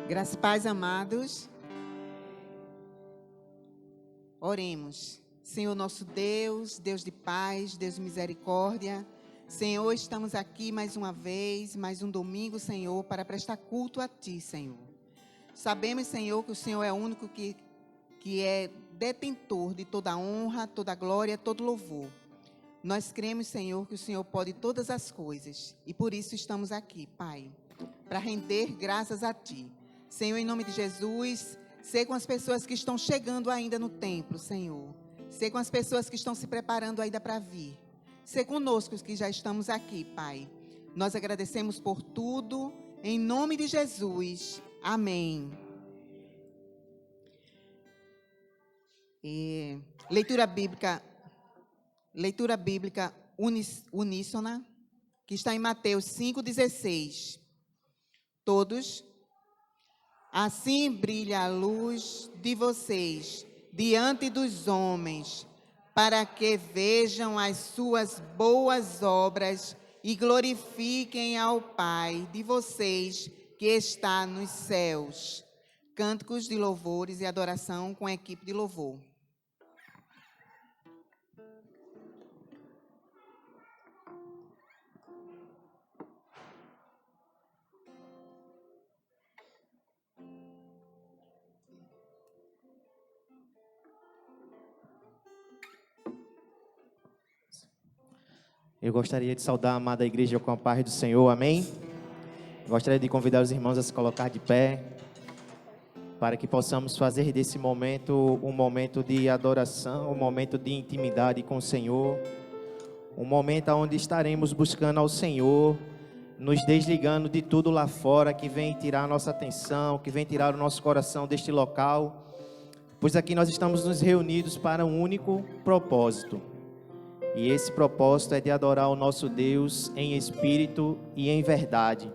Graças e paz, amados. Oremos. Senhor nosso Deus, Deus de paz, Deus de misericórdia. Senhor, estamos aqui mais uma vez, mais um domingo, Senhor, para prestar culto a Ti, Senhor. Sabemos, Senhor, que o Senhor é o único que é detentor de toda honra, toda glória, todo louvor. Nós cremos, Senhor, que o Senhor pode todas as coisas e por isso estamos aqui, Pai, para render graças a Ti. Senhor, em nome de Jesus, sei com as pessoas que estão chegando ainda no templo, Senhor. Sei com as pessoas que estão se preparando ainda para vir. Sei conosco que já estamos aqui, Pai. Nós agradecemos por tudo, em nome de Jesus. Amém. Leitura bíblica uníssona, que está em Mateus 5,16. Todos. Assim brilha a luz de vocês diante dos homens, para que vejam as suas boas obras e glorifiquem ao Pai de vocês que está nos céus. Cânticos de louvores e adoração com a equipe de louvor. Eu gostaria de saudar a amada igreja com a paz do Senhor, amém? Gostaria de convidar os irmãos a se colocar de pé, para que possamos fazer desse momento um momento de adoração, um momento de intimidade com o Senhor, um momento onde estaremos buscando ao Senhor, nos desligando de tudo lá fora que vem tirar a nossa atenção, que vem tirar o nosso coração deste local, pois aqui nós estamos nos reunidos para um único propósito. E esse propósito é de adorar o nosso Deus em espírito e em verdade.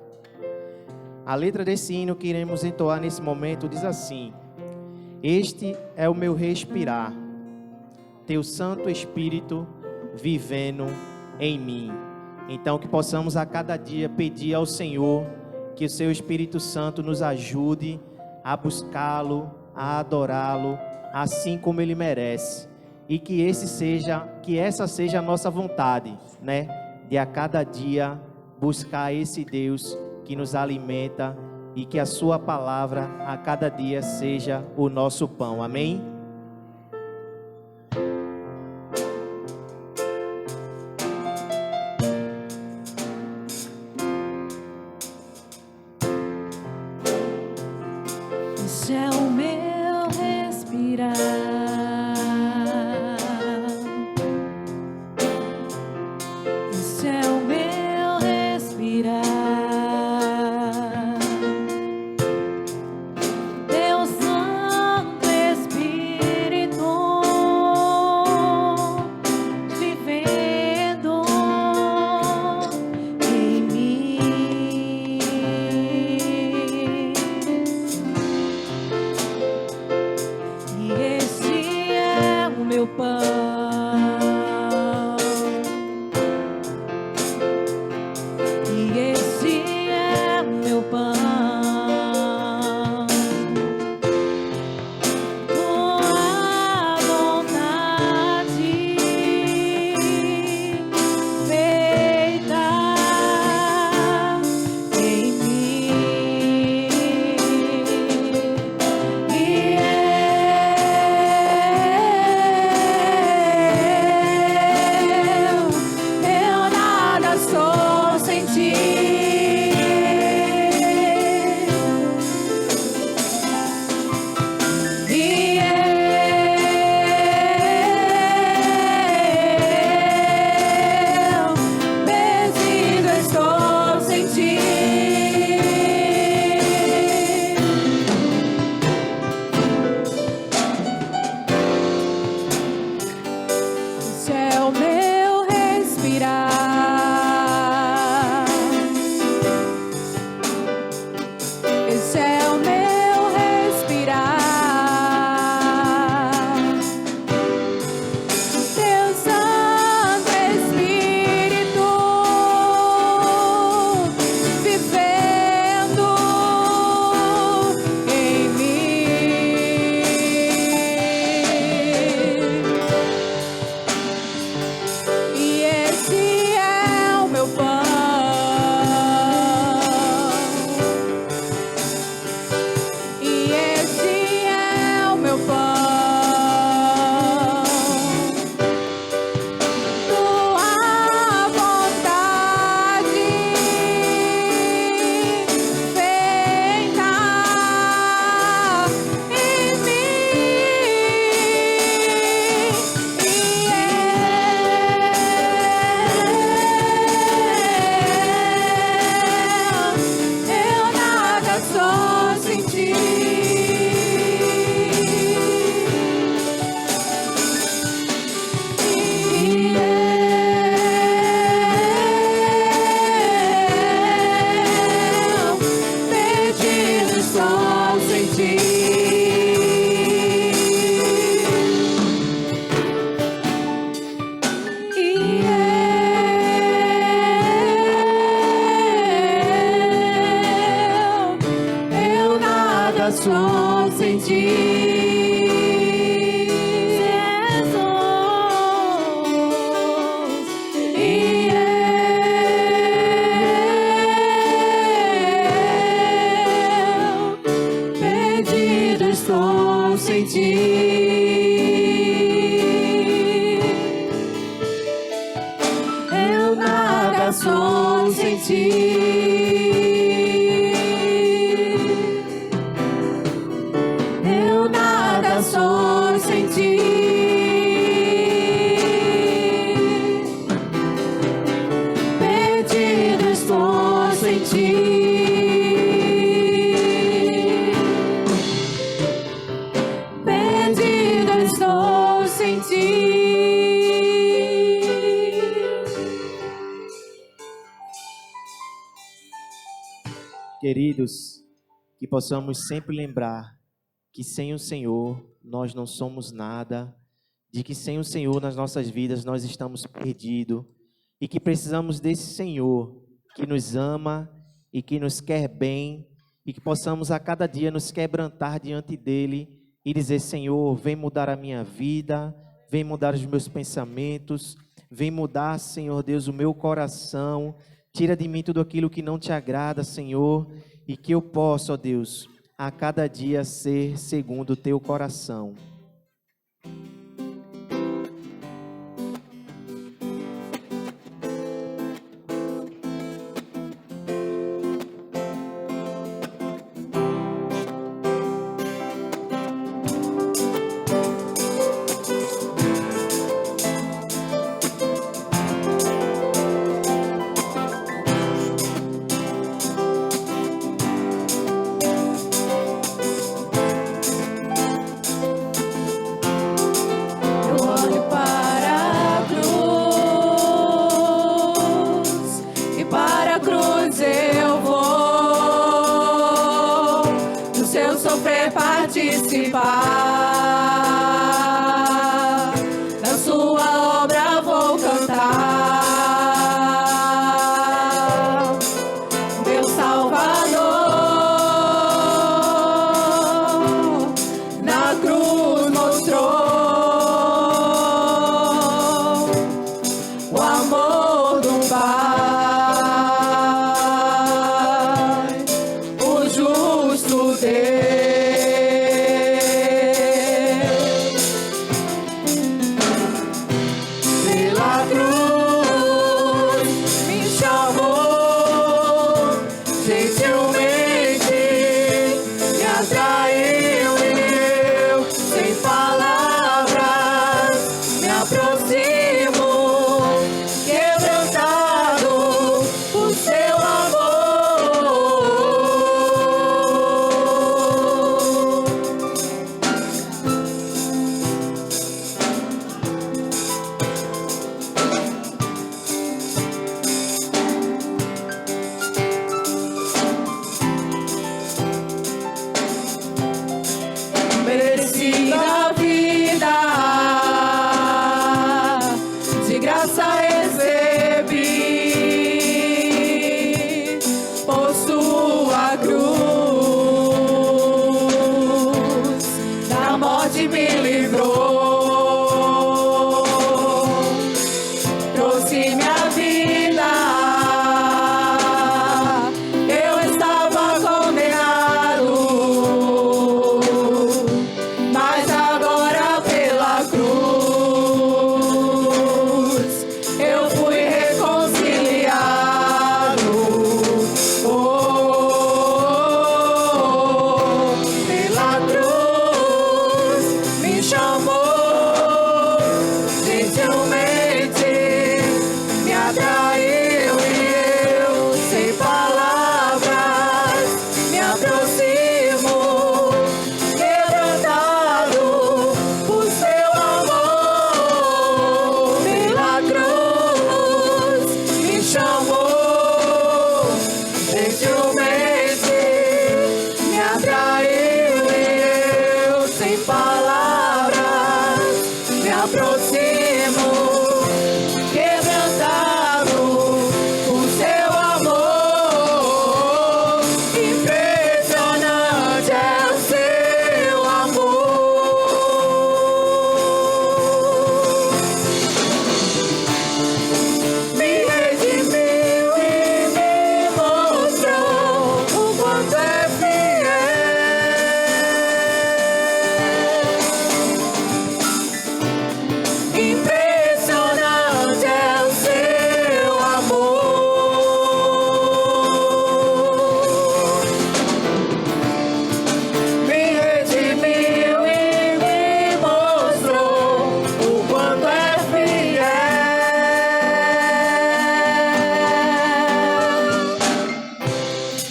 A letra desse hino que iremos entoar nesse momento diz assim: este é o meu respirar, teu Santo Espírito vivendo em mim. Então que possamos a cada dia pedir ao Senhor que o seu Espírito Santo nos ajude a buscá-lo, a adorá-lo, assim como ele merece. E que essa seja a nossa vontade, né? De a cada dia buscar esse Deus que nos alimenta e que a sua palavra a cada dia seja o nosso pão. Amém? Esse é o meu respirar. nada sou sem ti. Estou sem ti. Eu nada sou sem ti. Eu nada sou sem ti. Perdido estou sem ti. Queridos, que possamos sempre lembrar que sem o Senhor nós não somos nada, de que sem o Senhor nas nossas vidas nós estamos perdidos e que precisamos desse Senhor que nos ama e que nos quer bem e que possamos a cada dia nos quebrantar diante dele e dizer: Senhor, vem mudar a minha vida, vem mudar os meus pensamentos, vem mudar, Senhor Deus, o meu coração. Tira de mim tudo aquilo que não te agrada, Senhor, e que eu possa, ó Deus, a cada dia ser segundo o teu coração. Participar da sua obra vou cantar, meu Salvador na cruz mostrou o amor do Pai, o justo Deus.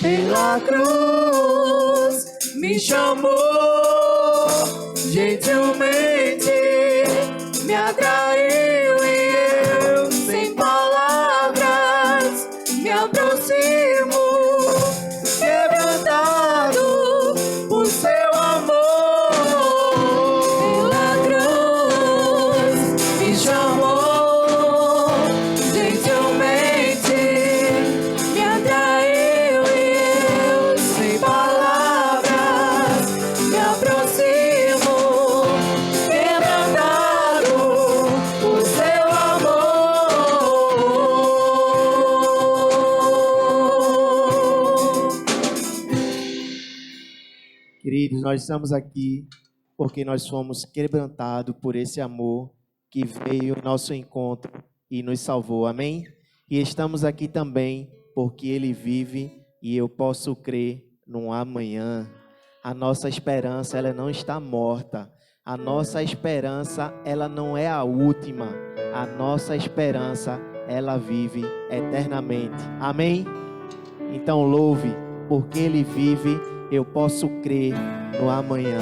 pela cruz me chamou, gentilmente me atraiu e eu, sem palavras, me aproximo, quebrantado por seu amor. Pela cruz me chamou, gentilmente me atraiu e eu, sem palavras, me aproximo, quebrantado por seu amor. Queridos, nós estamos aqui porque nós fomos quebrantados por esse amor que veio ao nosso encontro e nos salvou, amém? E estamos aqui também porque Ele vive e eu posso crer no amanhã. A nossa esperança, ela não está morta. A nossa esperança, ela não é a última. A nossa esperança, ela vive eternamente, amém? Então louve, porque Ele vive, eu posso crer no amanhã.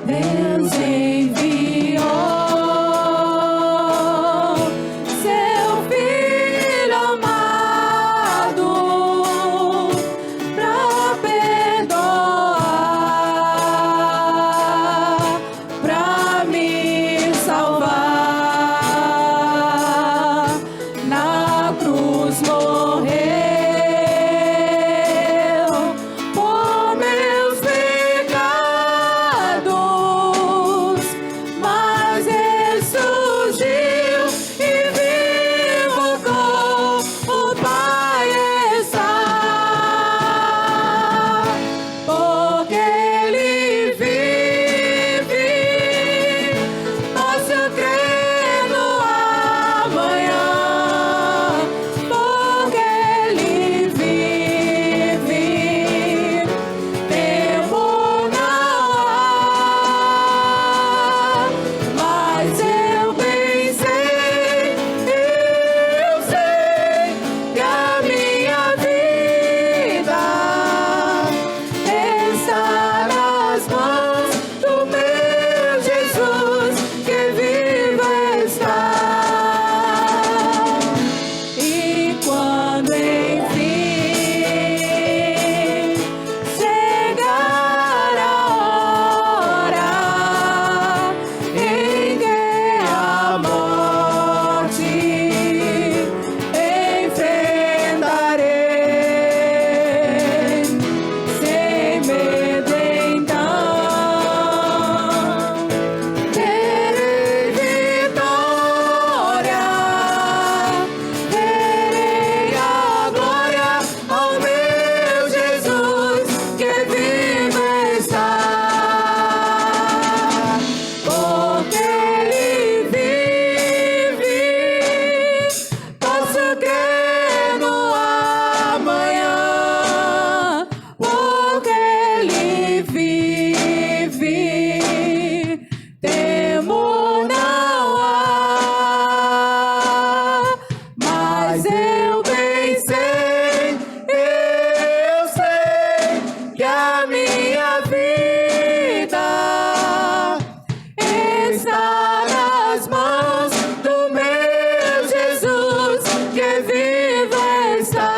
Deus enviou seu Filho amado pra perdoar, pra me salvar. Na cruz morreu por meus pecados, mas ressurgiu e vivo com o Pai está. Porque Ele vive, posso crer no amanhã. Porque Ele vive, tempo não há, mas eu bem sei, eu sei que a minha vida está nas mãos do meu Jesus, que vivo está. E quando enfim chegar a hora em que a morte enfrentarei, sem medo então terei vitória, terei a glória ao meu Jesus, que vivo está. Porque Ele vive, posso crer no amanhã. Porque Ele vive, temor não há, mas eu bem sei, eu sei que a minha vida está nas mãos do meu Jesus, que vivo está.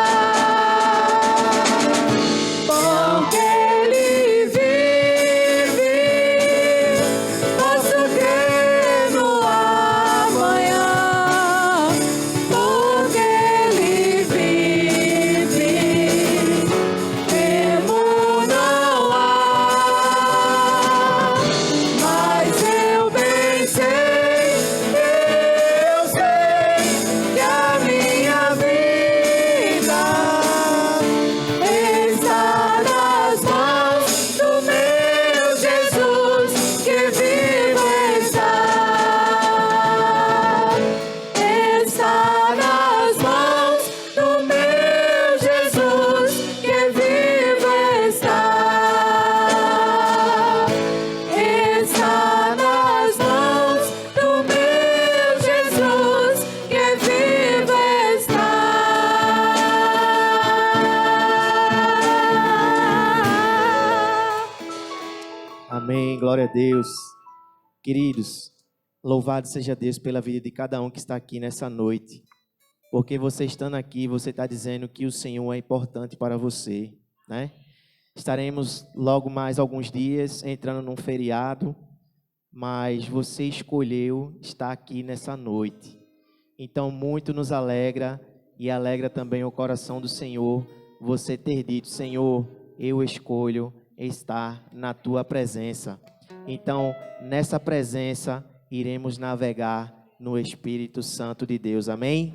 Porque Ele vive, posso crer no amanhã. Porque Ele vive, temor não Amém, glória a Deus. Queridos, louvado seja Deus pela vida de cada um que está aqui nessa noite. Porque você estando aqui, você está dizendo que o Senhor é importante para você, né? Estaremos logo mais alguns dias entrando num feriado, mas você escolheu estar aqui nessa noite. Então, muito nos alegra e alegra também o coração do Senhor você ter dito: Senhor, eu escolho estar na tua presença. Então, nessa presença, iremos navegar no Espírito Santo de Deus. Amém?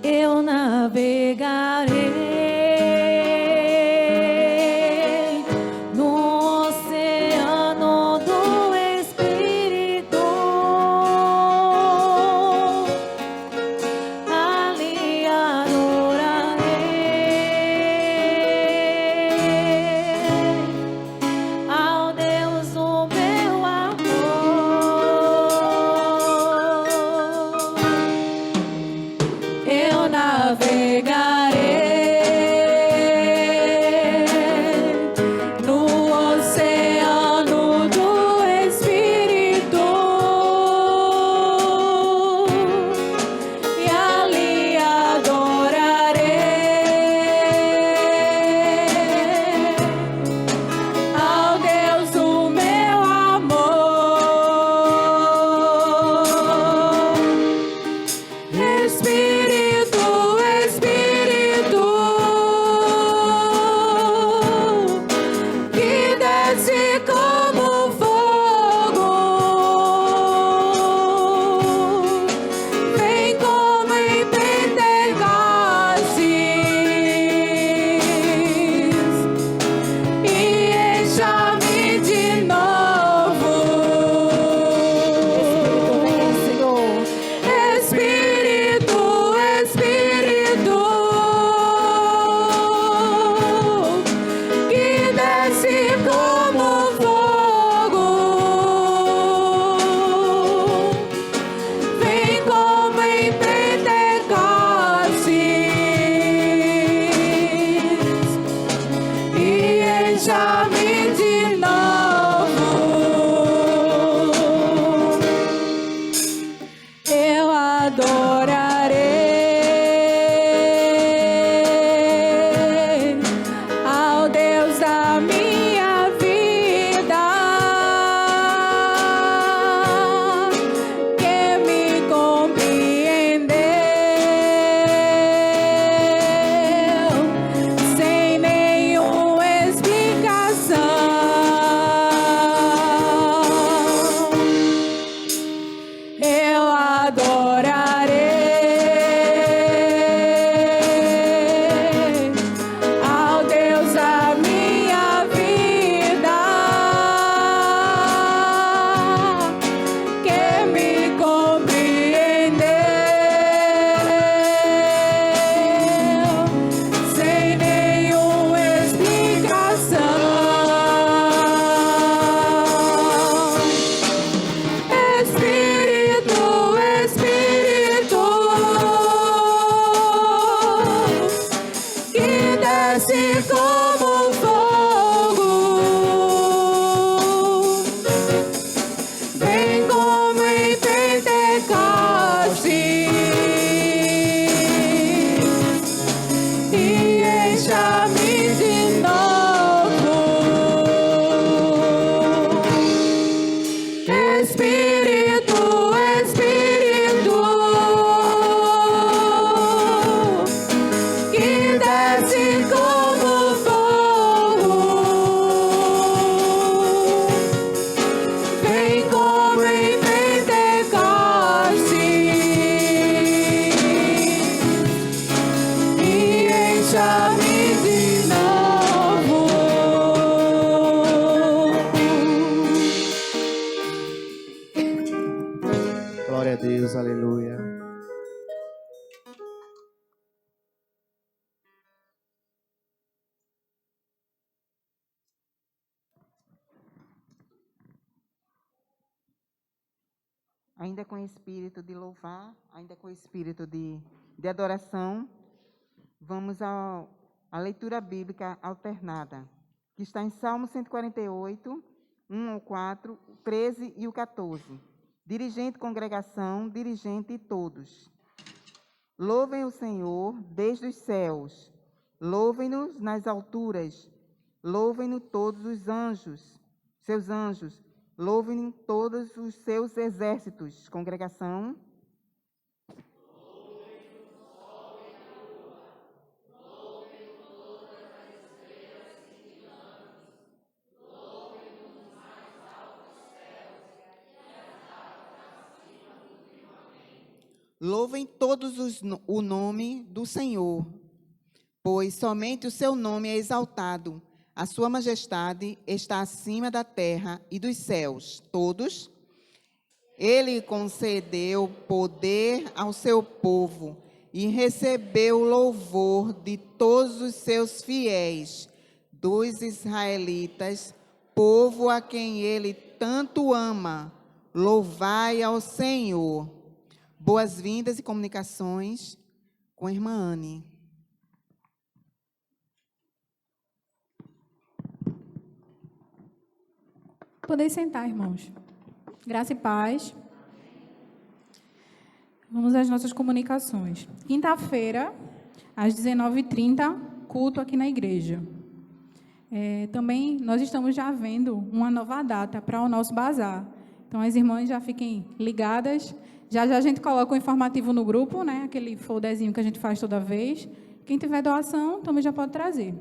Eu navegarei no oceano do Espírito, ali adorarei ao Deus do meu amor. Eu navegarei no oceano do Espírito e ali adorarei ao Deus do meu amor. Espírito, Espírito, que desce como fogo, vem como em Pentecostes e encha-me de novo. Espírito, Espírito, que desce como fogo, vem como em Pentecostes e encha-me de novo. Eu adorarei ao Deus da minha vida, que me compreendeu sem nenhuma explicação. Eu adorarei ainda com espírito de louvar, ainda com espírito de adoração, vamos à leitura bíblica alternada, que está em Salmo 148, 1 ao 4, 13 e o 14. Dirigente, congregação, dirigente e todos. Louvem o Senhor desde os céus, louvem-nos nas alturas, louvem-no todos os anjos, seus anjos, louvem todos os seus exércitos. Congregação. Louvem todos o nome do Senhor, pois somente o seu nome é exaltado. A sua majestade está acima da terra e dos céus. Todos. Ele concedeu poder ao seu povo e recebeu o louvor de todos os seus fiéis, dos israelitas, povo a quem ele tanto ama. Louvai ao Senhor. Boas-vindas e comunicações com a irmã Anne. Podem sentar, irmãos. Graça e paz. Vamos às nossas comunicações. Quinta-feira, às 19h30, culto aqui na igreja. Também nós estamos já vendo uma nova data para o nosso bazar. Então, as irmãs já fiquem ligadas. Já a gente coloca o informativo no grupo, né? Aquele folderzinho que a gente faz toda vez. Quem tiver doação, também já pode trazer.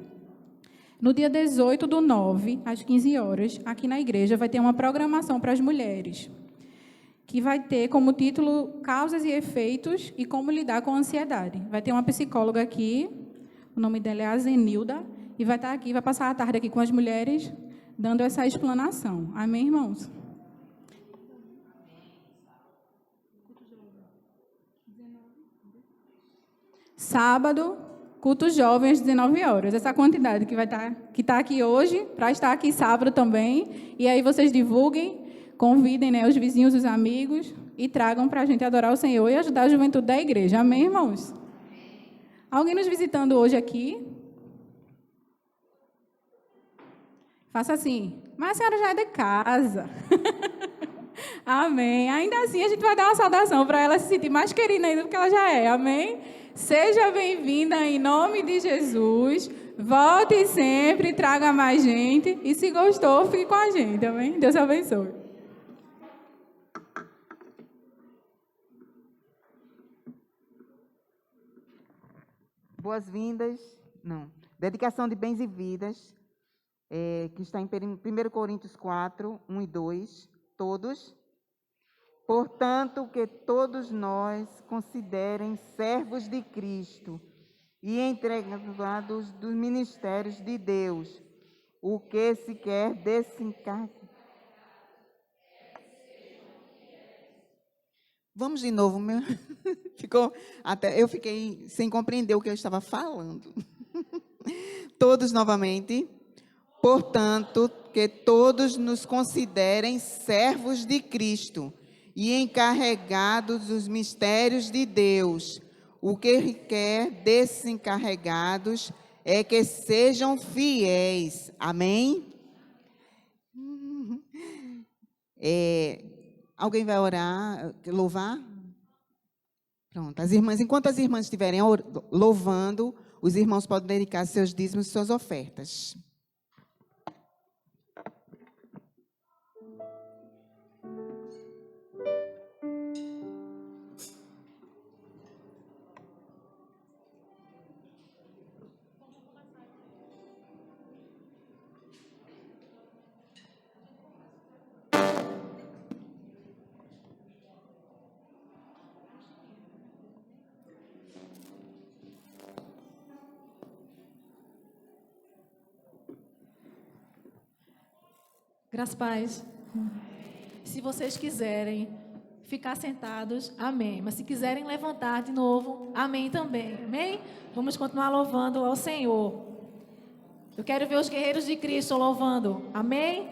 No dia 18/9, às 15 horas, aqui na igreja, vai ter uma programação para as mulheres, que vai ter como título Causas e Efeitos e Como Lidar com a Ansiedade. Vai ter uma psicóloga aqui, o nome dela é Azenilda, e vai estar aqui, vai passar a tarde aqui com as mulheres, dando essa explanação. Amém, irmãos? Sábado, culto jovem às 19 horas. Essa quantidade que está aqui hoje, para estar aqui sábado também. E aí vocês divulguem, convidem, né, os vizinhos, os amigos, e tragam para a gente adorar o Senhor e ajudar a juventude da igreja. Amém, irmãos? Alguém nos visitando hoje aqui? Faça assim. Mas a senhora já é de casa. Amém. Ainda assim, a gente vai dar uma saudação para ela se sentir mais querida ainda do que ela já é. Amém? Seja bem-vinda em nome de Jesus. Volte sempre, traga mais gente. E se gostou, fique com a gente. Amém? Deus abençoe. Boas-vindas. Não. Dedicação de bens e vidas, que está em 1 Coríntios 4, 1 e 2. Todos. Portanto, que todos nós considerem servos de Cristo e entregados dos ministérios de Deus, o que se quer desencarregar. Vamos de novo, meu. Eu fiquei sem compreender o que eu estava falando. Todos novamente. Portanto, que todos nos considerem servos de Cristo e encarregados dos mistérios de Deus. O que requer desses encarregados é que sejam fiéis. Amém? Alguém vai orar, louvar? Pronto. As irmãs, enquanto as irmãs estiverem louvando, os irmãos podem dedicar seus dízimos e suas ofertas. Graças a Deus. Se vocês quiserem ficar sentados, amém. Mas se quiserem levantar de novo, amém também. Amém? Vamos continuar louvando ao Senhor. Eu quero ver os guerreiros de Cristo louvando. Amém?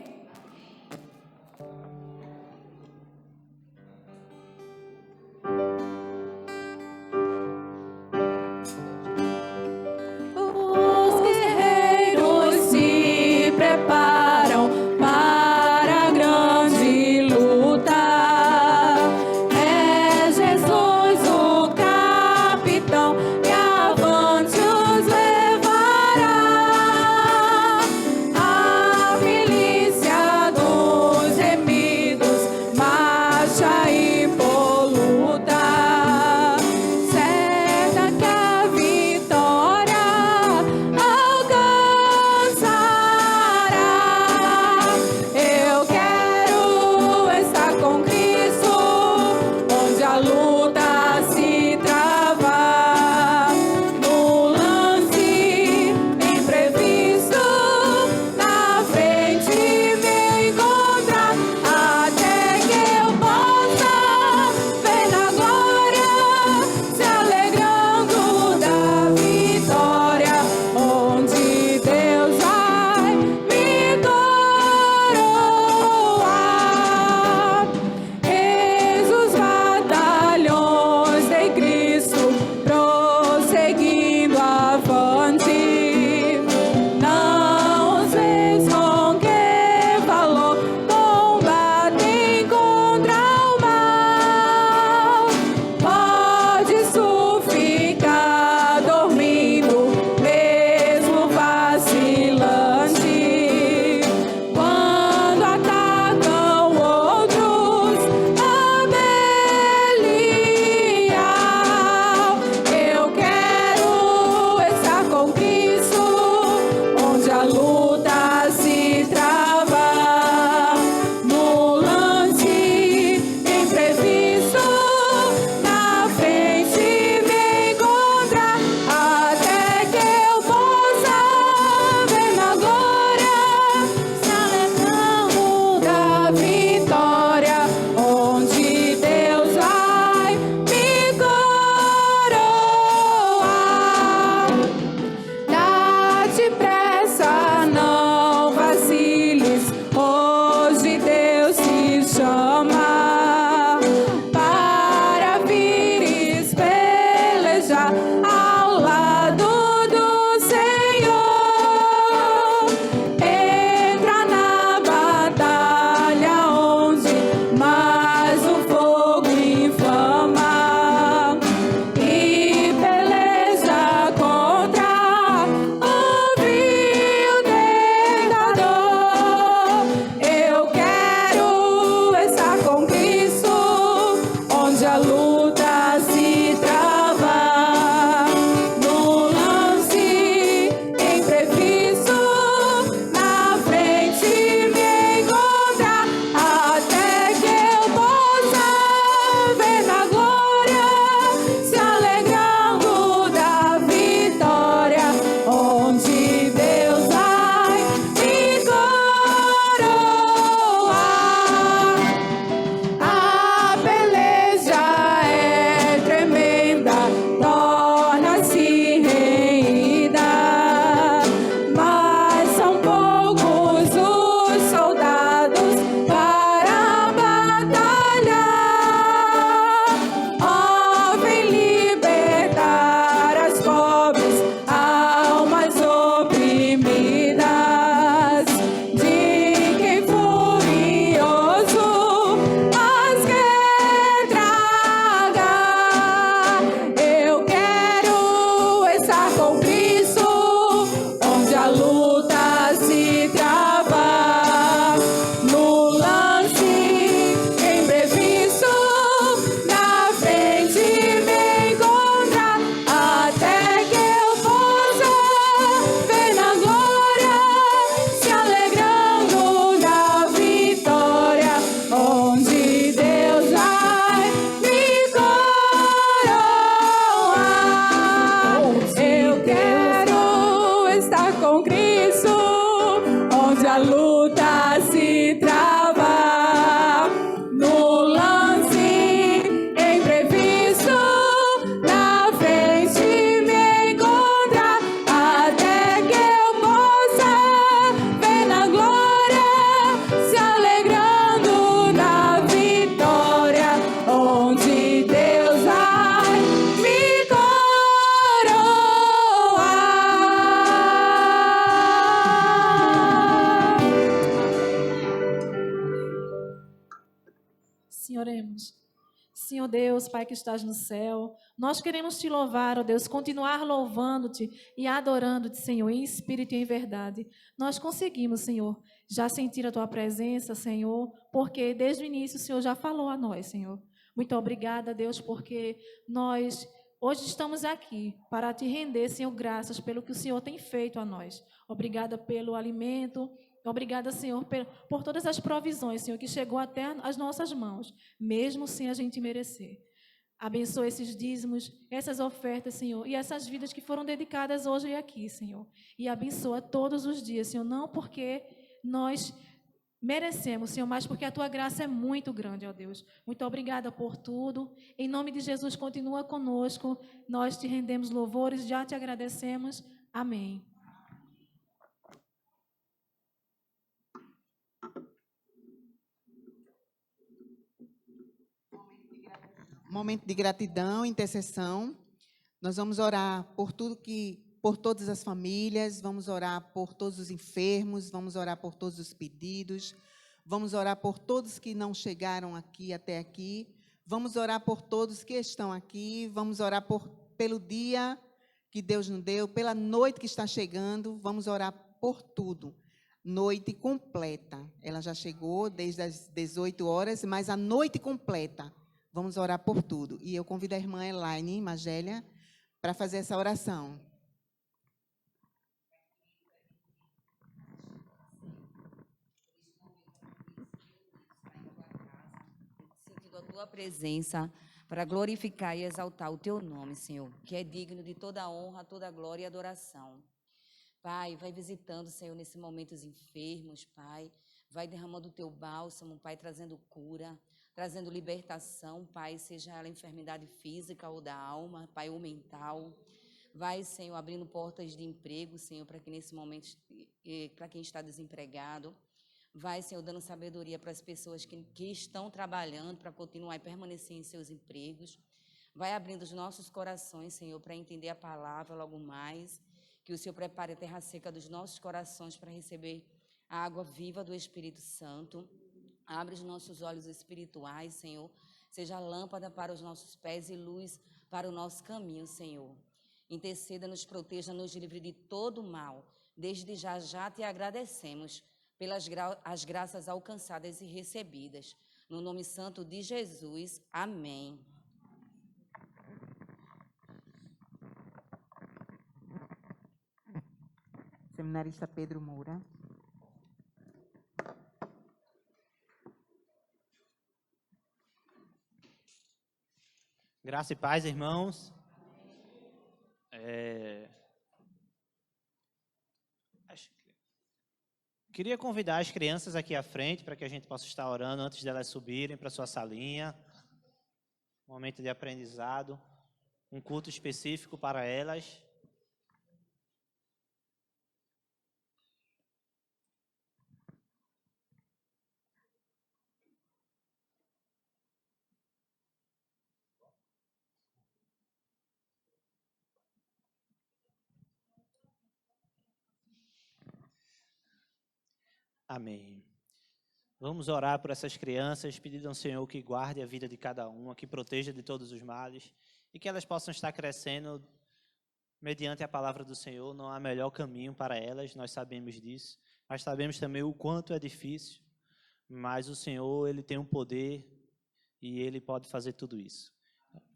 Senhor Deus, Pai que estás no céu. Nós queremos te louvar, ó Deus, continuar louvando-te e adorando-te, Senhor, em espírito e em verdade. Nós conseguimos, Senhor, já sentir a tua presença, Senhor, porque desde o início o Senhor já falou a nós, Senhor. Muito obrigada, Deus, porque nós hoje estamos aqui para te render, Senhor, graças pelo que o Senhor tem feito a nós. Obrigada pelo alimento. Obrigada, Senhor, por todas as provisões, Senhor, que chegou até as nossas mãos, mesmo sem a gente merecer. Abençoa esses dízimos, essas ofertas, Senhor, e essas vidas que foram dedicadas hoje e aqui, Senhor. E abençoa todos os dias, Senhor, não porque nós merecemos, Senhor, mas porque a tua graça é muito grande, ó Deus. Muito obrigada por tudo. Em nome de Jesus, continua conosco. Nós te rendemos louvores, já te agradecemos. Amém. Momento de gratidão, intercessão. Nós vamos orar por todas as famílias, vamos orar por todos os enfermos, vamos orar por todos os pedidos, vamos orar por todos que não chegaram aqui até aqui, vamos orar por todos que estão aqui, vamos orar pelo dia que Deus nos deu, pela noite que está chegando, vamos orar por tudo. Noite completa. Ela já chegou desde as 18 horas, mas a noite completa. Vamos orar por tudo. E eu convido a irmã Elaine Magélia para fazer essa oração. Sentindo a tua presença para glorificar e exaltar o teu nome, Senhor, que é digno de toda honra, toda glória e adoração. Pai, vai visitando, Senhor, nesse momento os enfermos, Pai. Vai derramando o teu bálsamo, Pai, trazendo cura, trazendo libertação, Pai, seja ela enfermidade física ou da alma, Pai, ou mental. Vai, Senhor, abrindo portas de emprego, Senhor, para que nesse momento, para quem está desempregado. Vai, Senhor, dando sabedoria para as pessoas que estão trabalhando para continuar e permanecer em seus empregos. Vai abrindo os nossos corações, Senhor, para entender a palavra logo mais. Que o Senhor prepare a terra seca dos nossos corações para receber a água viva do Espírito Santo. Abre os nossos olhos espirituais, Senhor. Seja lâmpada para os nossos pés e luz para o nosso caminho, Senhor. Interceda, nos proteja, nos livre de todo mal. Desde já te agradecemos pelas as graças alcançadas e recebidas. No nome santo de Jesus. Amém. Seminarista Pedro Moura. Graça e paz, irmãos. Queria convidar as crianças aqui à frente para que a gente possa estar orando antes delas subirem para a sua salinha. Momento de aprendizado, um culto específico para elas. Amém. Vamos orar por essas crianças, pedindo ao Senhor que guarde a vida de cada uma, que proteja de todos os males e que elas possam estar crescendo mediante a palavra do Senhor. Não há melhor caminho para elas, nós sabemos disso, mas sabemos também o quanto é difícil, mas o Senhor, Ele tem um poder e Ele pode fazer tudo isso.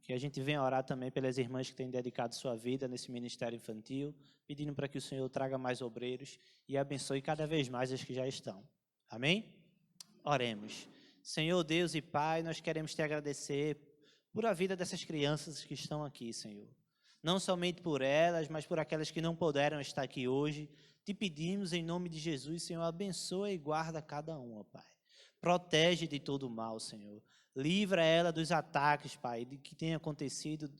Que a gente venha orar também pelas irmãs que têm dedicado sua vida nesse ministério infantil, pedindo para que o Senhor traga mais obreiros e abençoe cada vez mais os que já estão. Amém? Oremos. Senhor Deus e Pai, nós queremos te agradecer por a vida dessas crianças que estão aqui, Senhor. Não somente por elas, mas por aquelas que não puderam estar aqui hoje. Te pedimos em nome de Jesus, Senhor, abençoa e guarda cada uma, Pai. Protege de todo o mal, Senhor. Livra ela dos ataques, Pai, de que tem acontecido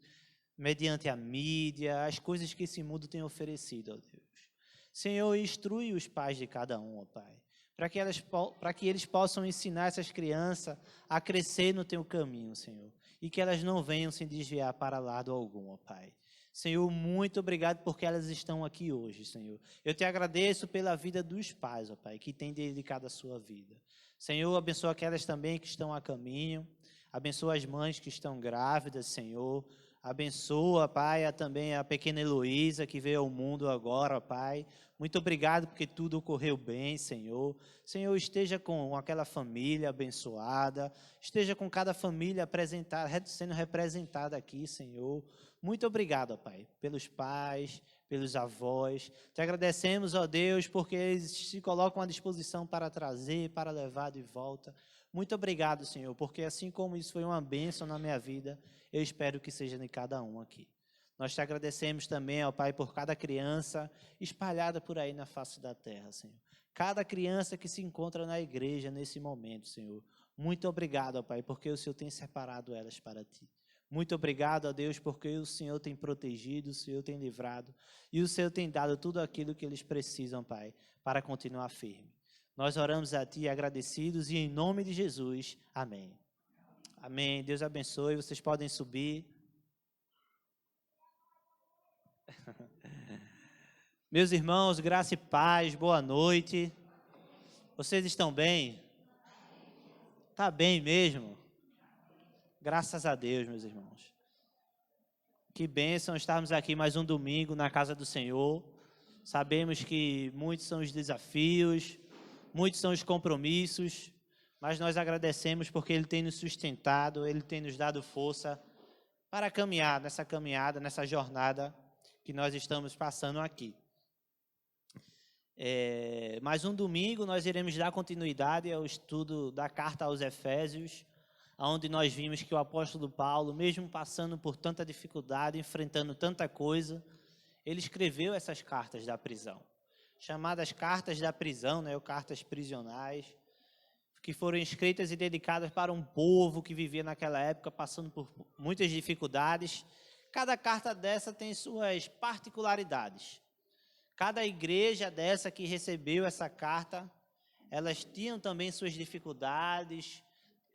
mediante a mídia, as coisas que esse mundo tem oferecido, ó Deus. Senhor, instrui os pais de cada um, ó Pai, para que eles possam ensinar essas crianças a crescer no teu caminho, Senhor, e que elas não venham se desviar para lado algum, ó Pai. Senhor, muito obrigado porque elas estão aqui hoje, Senhor. Eu te agradeço pela vida dos pais, ó Pai, que têm dedicado a sua vida. Senhor, abençoa aquelas também que estão a caminho. Abençoa as mães que estão grávidas, Senhor. Abençoa, Pai, também a pequena Heloísa que veio ao mundo agora, Pai. Muito obrigado porque tudo ocorreu bem, Senhor. Senhor, esteja com aquela família abençoada. Esteja com cada família sendo representada aqui, Senhor. Muito obrigado, Pai, pelos pais, pelos avós. Te agradecemos, ó Deus, porque eles se colocam à disposição para trazer, para levar de volta. Muito obrigado, Senhor, porque assim como isso foi uma bênção na minha vida, eu espero que seja de cada um aqui. Nós te agradecemos também, ó Pai, por cada criança espalhada por aí na face da terra, Senhor. Cada criança que se encontra na igreja nesse momento, Senhor. Muito obrigado, ó Pai, porque o Senhor tem separado elas para Ti. Muito obrigado, ó Deus, porque o Senhor tem protegido, o Senhor tem livrado e o Senhor tem dado tudo aquilo que eles precisam, Pai, para continuar firme. Nós oramos a Ti agradecidos e em nome de Jesus, amém. Amém. Deus abençoe, vocês podem subir. Meus irmãos, graça e paz, boa noite. Vocês estão bem? Tá bem mesmo? Graças a Deus, meus irmãos. Que bênção estarmos aqui mais um domingo na casa do Senhor. Sabemos que muitos são os desafios, muitos são os compromissos, mas nós agradecemos porque Ele tem nos sustentado, Ele tem nos dado força para caminhar, nessa jornada que nós estamos passando aqui. Mais um domingo nós iremos dar continuidade ao estudo da carta aos Efésios, onde nós vimos que o apóstolo Paulo, mesmo passando por tanta dificuldade, enfrentando tanta coisa, ele escreveu essas cartas da prisão, chamadas cartas da prisão, né, ou cartas prisionais, que foram escritas e dedicadas para um povo que vivia naquela época, passando por muitas dificuldades. Cada carta dessa tem suas particularidades. Cada igreja dessa que recebeu essa carta, elas tinham também suas dificuldades,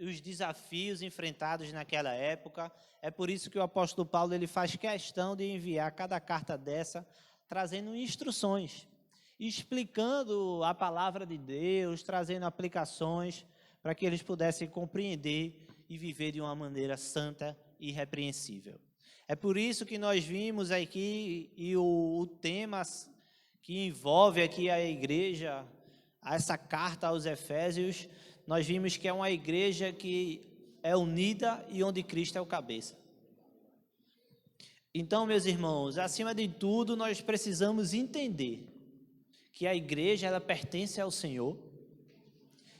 os desafios enfrentados naquela época. É por isso que o apóstolo Paulo ele faz questão de enviar cada carta dessa, trazendo instruções, explicando a palavra de Deus, trazendo aplicações para que eles pudessem compreender e viver de uma maneira santa e irrepreensível. É por isso que nós vimos aqui, e o tema que envolve aqui a igreja, essa carta aos Efésios, nós vimos que é uma igreja que é unida e onde Cristo é o cabeça. Então, meus irmãos, acima de tudo, nós precisamos entender que a igreja ela pertence ao Senhor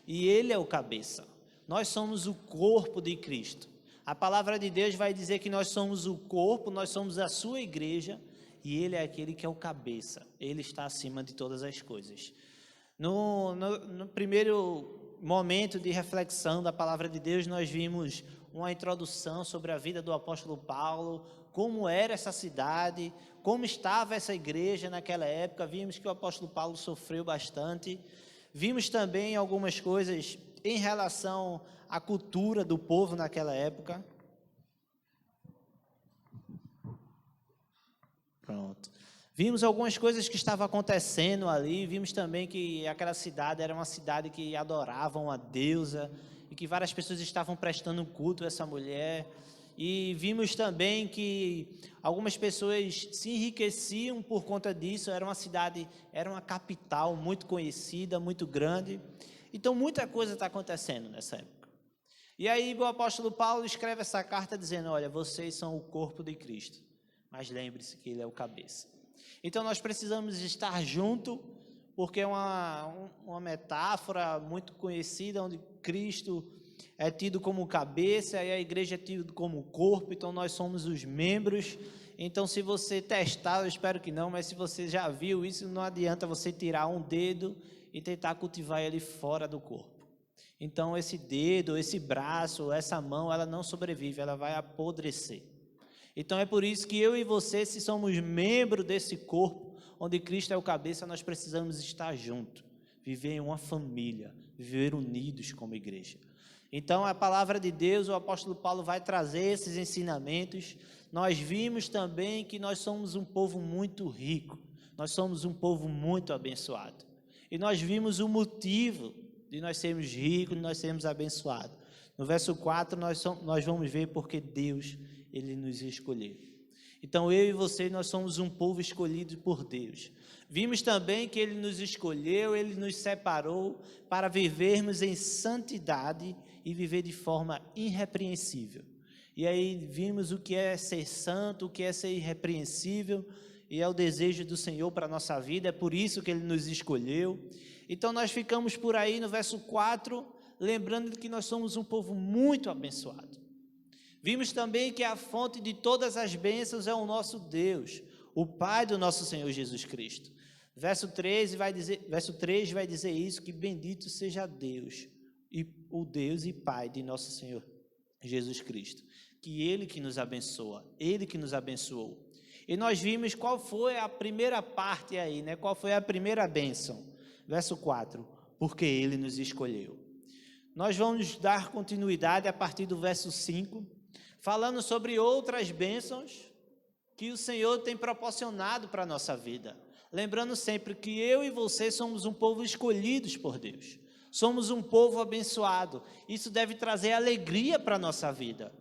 e Ele é o cabeça. Nós somos o corpo de Cristo. A palavra de Deus vai dizer que nós somos o corpo, nós somos a sua igreja e Ele é aquele que é o cabeça. Ele está acima de todas as coisas. No primeiro momento de reflexão da palavra de Deus, nós vimos uma introdução sobre a vida do apóstolo Paulo, como era essa cidade, como estava essa igreja naquela época. Vimos que o apóstolo Paulo sofreu bastante. Vimos também algumas coisas em relação à cultura do povo naquela época. Pronto. Vimos algumas coisas que estavam acontecendo ali, vimos também que aquela cidade era uma cidade que adoravam a deusa e que várias pessoas estavam prestando culto a essa mulher. E vimos também que algumas pessoas se enriqueciam por conta disso, era uma cidade, era uma capital muito conhecida, muito grande. Então muita coisa está acontecendo nessa época. E aí o apóstolo Paulo escreve essa carta dizendo, olha, vocês são o corpo de Cristo, mas lembre-se que Ele é o cabeça. Então nós precisamos estar junto, porque é uma metáfora muito conhecida, onde Cristo é tido como cabeça e a igreja é tido como corpo, então nós somos os membros. Então se você testar, eu espero que não, mas se você já viu isso, não adianta você tirar um dedo e tentar cultivar ele fora do corpo. Então esse dedo, esse braço, essa mão, ela não sobrevive, ela vai apodrecer. Então é por isso que eu e você, se somos membros desse corpo, onde Cristo é o cabeça, nós precisamos estar juntos, viver em uma família, viver unidos como igreja. Então a palavra de Deus, o apóstolo Paulo vai trazer esses ensinamentos. Nós vimos também que nós somos um povo muito rico, nós somos um povo muito abençoado. E nós vimos o motivo de nós sermos ricos, de nós sermos abençoados. No verso 4, nós vamos ver porque Deus, Ele nos escolheu. Então, eu e você, nós somos um povo escolhido por Deus. Vimos também que Ele nos escolheu, Ele nos separou para vivermos em santidade e viver de forma irrepreensível. E aí vimos o que é ser santo, o que é ser irrepreensível, e é o desejo do Senhor para a nossa vida, é por isso que Ele nos escolheu. Então nós ficamos por aí no verso 4, lembrando que nós somos um povo muito abençoado. Vimos também que a fonte de todas as bênçãos é o nosso Deus, o Pai do nosso Senhor Jesus Cristo. Verso 3 vai dizer isso, que bendito seja Deus, e o Deus e Pai de nosso Senhor Jesus Cristo, que Ele que nos abençoa, Ele que nos abençoou. E nós vimos qual foi a primeira parte aí, né? Qual foi a primeira bênção? Verso 4, porque Ele nos escolheu. Nós vamos dar continuidade a partir do verso 5, falando sobre outras bênçãos que o Senhor tem proporcionado para a nossa vida. Lembrando sempre que eu e você somos um povo escolhidos por Deus. Somos um povo abençoado. Isso deve trazer alegria para a nossa vida.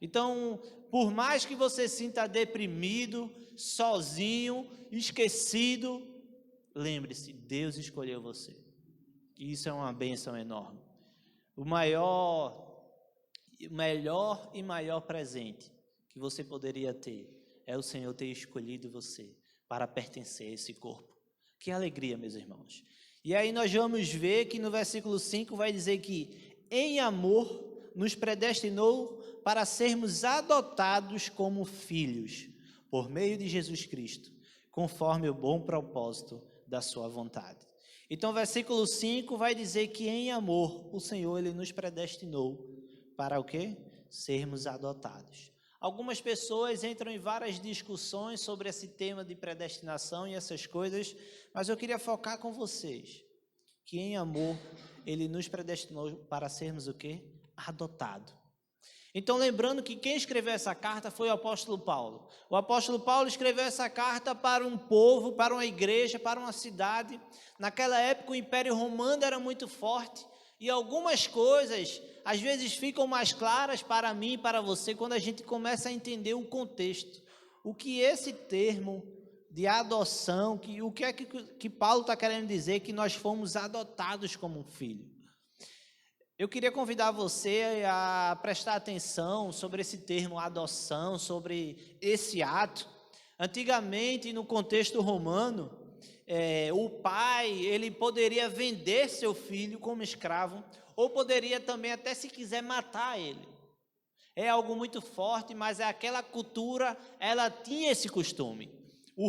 Então, por mais que você sinta deprimido, sozinho, esquecido, lembre-se, Deus escolheu você. E isso é uma bênção enorme. O melhor e maior presente que você poderia ter é o Senhor ter escolhido você para pertencer a esse corpo. Que alegria, meus irmãos. E aí nós vamos ver que no versículo 5 vai dizer que em amor nos predestinou para sermos adotados como filhos, por meio de Jesus Cristo, conforme o bom propósito da sua vontade. Então, versículo 5 vai dizer que em amor o Senhor Ele nos predestinou para o quê? Sermos adotados. Algumas pessoas entram em várias discussões sobre esse tema de predestinação e essas coisas, mas eu queria focar com vocês, que em amor Ele nos predestinou para sermos o quê? Adotados. Então, lembrando que quem escreveu essa carta foi o apóstolo Paulo. O apóstolo Paulo escreveu essa carta para um povo, para uma igreja, para uma cidade. Naquela época o Império Romano era muito forte e algumas coisas às vezes ficam mais claras para mim e para você quando a gente começa a entender o contexto. O que esse termo de adoção, o que é que Paulo está querendo dizer que nós fomos adotados como um filho. Eu queria convidar você a prestar atenção sobre esse termo adoção, sobre esse ato. Antigamente, no contexto romano, o pai ele poderia vender seu filho como escravo, ou poderia também, até se quiser, matar ele. É algo muito forte, mas aquela cultura, ela tinha esse costume. O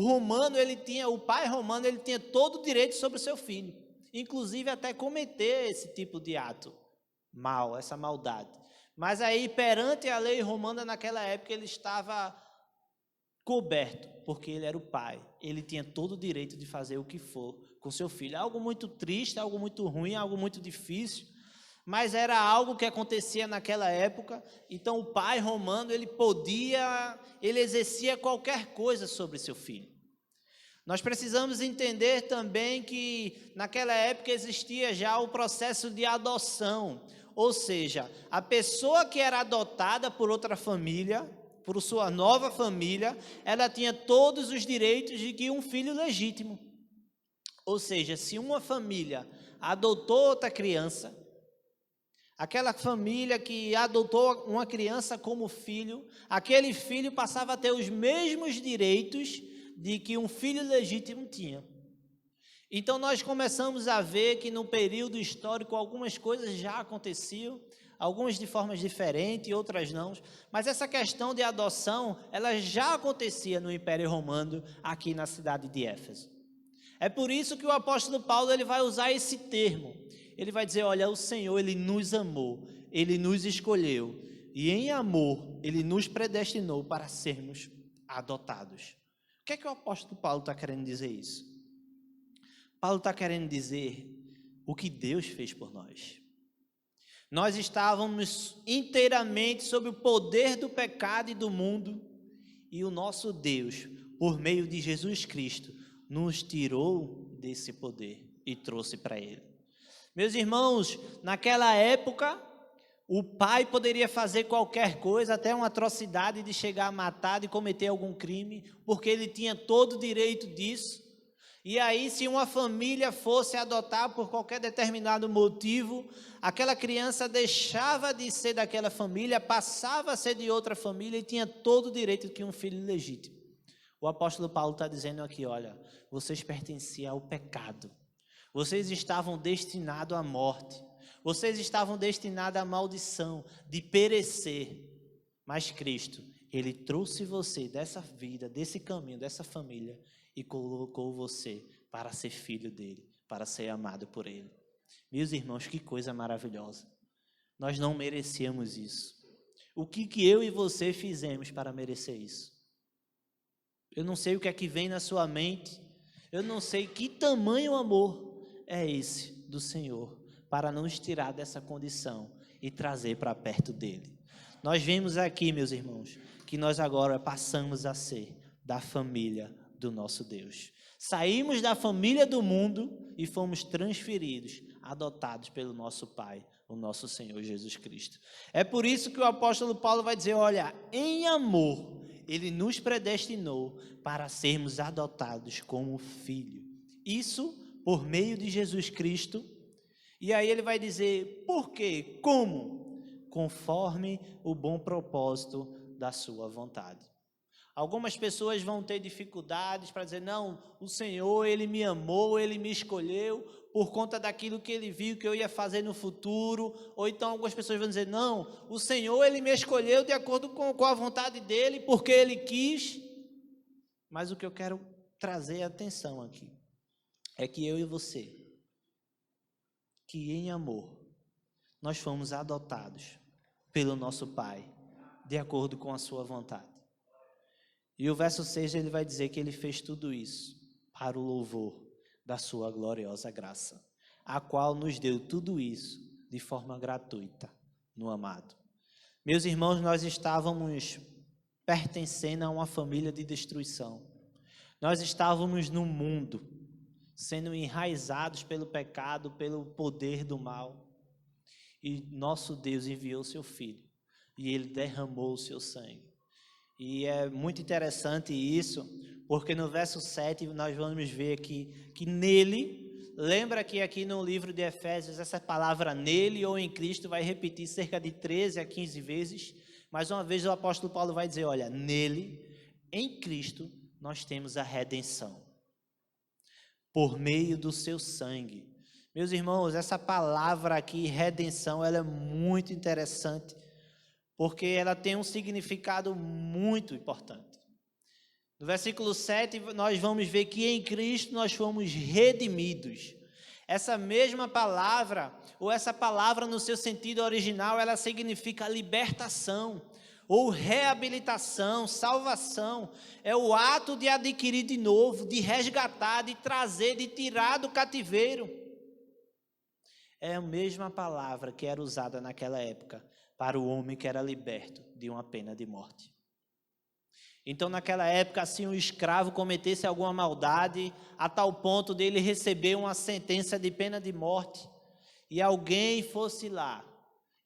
pai romano, ele tinha todo o direito sobre o seu filho, inclusive até cometer esse tipo de ato mal, essa maldade. Mas aí, perante a lei romana naquela época, ele estava coberto, porque ele era o pai. Ele tinha todo o direito de fazer o que for com seu filho. Algo muito triste, algo muito ruim, algo muito difícil, mas era algo que acontecia naquela época. Então o pai romano, ele exercia qualquer coisa sobre seu filho. Nós precisamos entender também que naquela época existia já o processo de adoção, ou seja, a pessoa que era adotada por outra família, por sua nova família, ela tinha todos os direitos de que um filho legítimo. Ou seja, se uma família adotou outra criança, aquela família que adotou uma criança como filho, aquele filho passava a ter os mesmos direitos de que um filho legítimo tinha. Então nós começamos a ver que no período histórico algumas coisas já aconteciam, algumas de formas diferentes, outras não, mas essa questão de adoção, ela já acontecia no Império Romano, aqui na cidade de Éfeso. É por isso que o apóstolo Paulo ele vai usar esse termo. Ele vai dizer, olha, o Senhor, Ele nos amou, Ele nos escolheu, e em amor, Ele nos predestinou para sermos adotados. O que é que o apóstolo Paulo está querendo dizer isso? Paulo está querendo dizer o que Deus fez por nós. Nós estávamos inteiramente sob o poder do pecado e do mundo, e o nosso Deus, por meio de Jesus Cristo, nos tirou desse poder e trouxe para Ele. Meus irmãos, naquela época, O pai poderia fazer qualquer coisa, até uma atrocidade de chegar a matar, de cometer algum crime, porque ele tinha todo o direito disso. E aí, se uma família fosse adotar por qualquer determinado motivo, aquela criança deixava de ser daquela família, passava a ser de outra família e tinha todo o direito que um filho legítimo. O apóstolo Paulo está dizendo aqui, olha, vocês pertenciam ao pecado. Vocês estavam destinados à morte. Vocês estavam destinados à maldição, de perecer. Mas Cristo, Ele trouxe você dessa vida, desse caminho, dessa família, e colocou você para ser filho dele, para ser amado por ele. Meus irmãos, que coisa maravilhosa. Nós não merecíamos isso. O que eu e você fizemos para merecer isso? Eu não sei o que é que vem na sua mente. Eu não sei que tamanho amor é esse do Senhor para nos tirar dessa condição e trazer para perto dele. Nós vemos aqui, meus irmãos, que nós agora passamos a ser da família do nosso Deus. Saímos da família do mundo e fomos transferidos, adotados pelo nosso Pai, o nosso Senhor Jesus Cristo. É por isso que o apóstolo Paulo vai dizer, olha, em amor, ele nos predestinou para sermos adotados como filho. Isso por meio de Jesus Cristo. E aí ele vai dizer, por quê? Como? Conforme o bom propósito da sua vontade. Algumas pessoas vão ter dificuldades para dizer, não, o Senhor, Ele me amou, Ele me escolheu por conta daquilo que Ele viu que eu ia fazer no futuro. Ou então algumas pessoas vão dizer, não, o Senhor, Ele me escolheu de acordo com a vontade dEle, porque Ele quis. Mas o que eu quero trazer atenção aqui é que eu e você, que em amor, nós fomos adotados pelo nosso Pai, de acordo com a sua vontade. E o verso 6 ele vai dizer que ele fez tudo isso para o louvor da sua gloriosa graça, a qual nos deu tudo isso de forma gratuita no amado. Meus irmãos, nós estávamos pertencendo a uma família de destruição. Nós estávamos no mundo, sendo enraizados pelo pecado, pelo poder do mal. E nosso Deus enviou seu Filho, e Ele derramou o seu sangue. E é muito interessante isso, porque no verso 7 nós vamos ver aqui que nele, lembra que aqui no livro de Efésios, essa palavra nele ou em Cristo vai repetir cerca de 13 a 15 vezes. Mais uma vez o apóstolo Paulo vai dizer, olha, nele, em Cristo, nós temos a redenção, por meio do seu sangue. Meus irmãos, essa palavra aqui, redenção, ela é muito interessante, porque ela tem um significado muito importante. No versículo 7, nós vamos ver que em Cristo nós fomos redimidos. Essa mesma palavra, ou essa palavra no seu sentido original, ela significa libertação, ou reabilitação, salvação. É o ato de adquirir de novo, de resgatar, de trazer, de tirar do cativeiro. É a mesma palavra que era usada naquela época para o homem que era liberto de uma pena de morte. Então, naquela época, se um escravo cometesse alguma maldade, a tal ponto dele receber uma sentença de pena de morte, e alguém fosse lá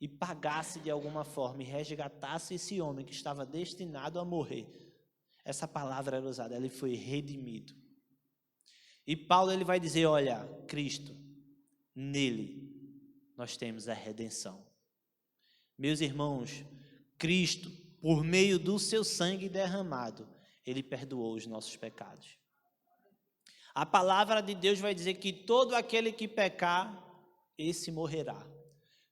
e pagasse de alguma forma e resgatasse esse homem que estava destinado a morrer, essa palavra era usada, ele foi redimido. E Paulo ele vai dizer, olha, Cristo, nele nós temos a redenção. Meus irmãos, Cristo, por meio do seu sangue derramado, ele perdoou os nossos pecados. A palavra de Deus vai dizer que todo aquele que pecar, esse morrerá.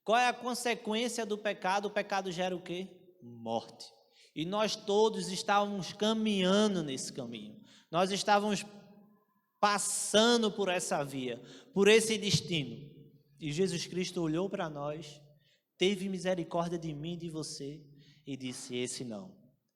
Qual é a consequência do pecado? O pecado gera o quê? Morte. E nós todos estávamos caminhando nesse caminho. Nós estávamos passando por essa via, por esse destino. E Jesus Cristo olhou para nós, teve misericórdia de mim e de você e disse, esse não,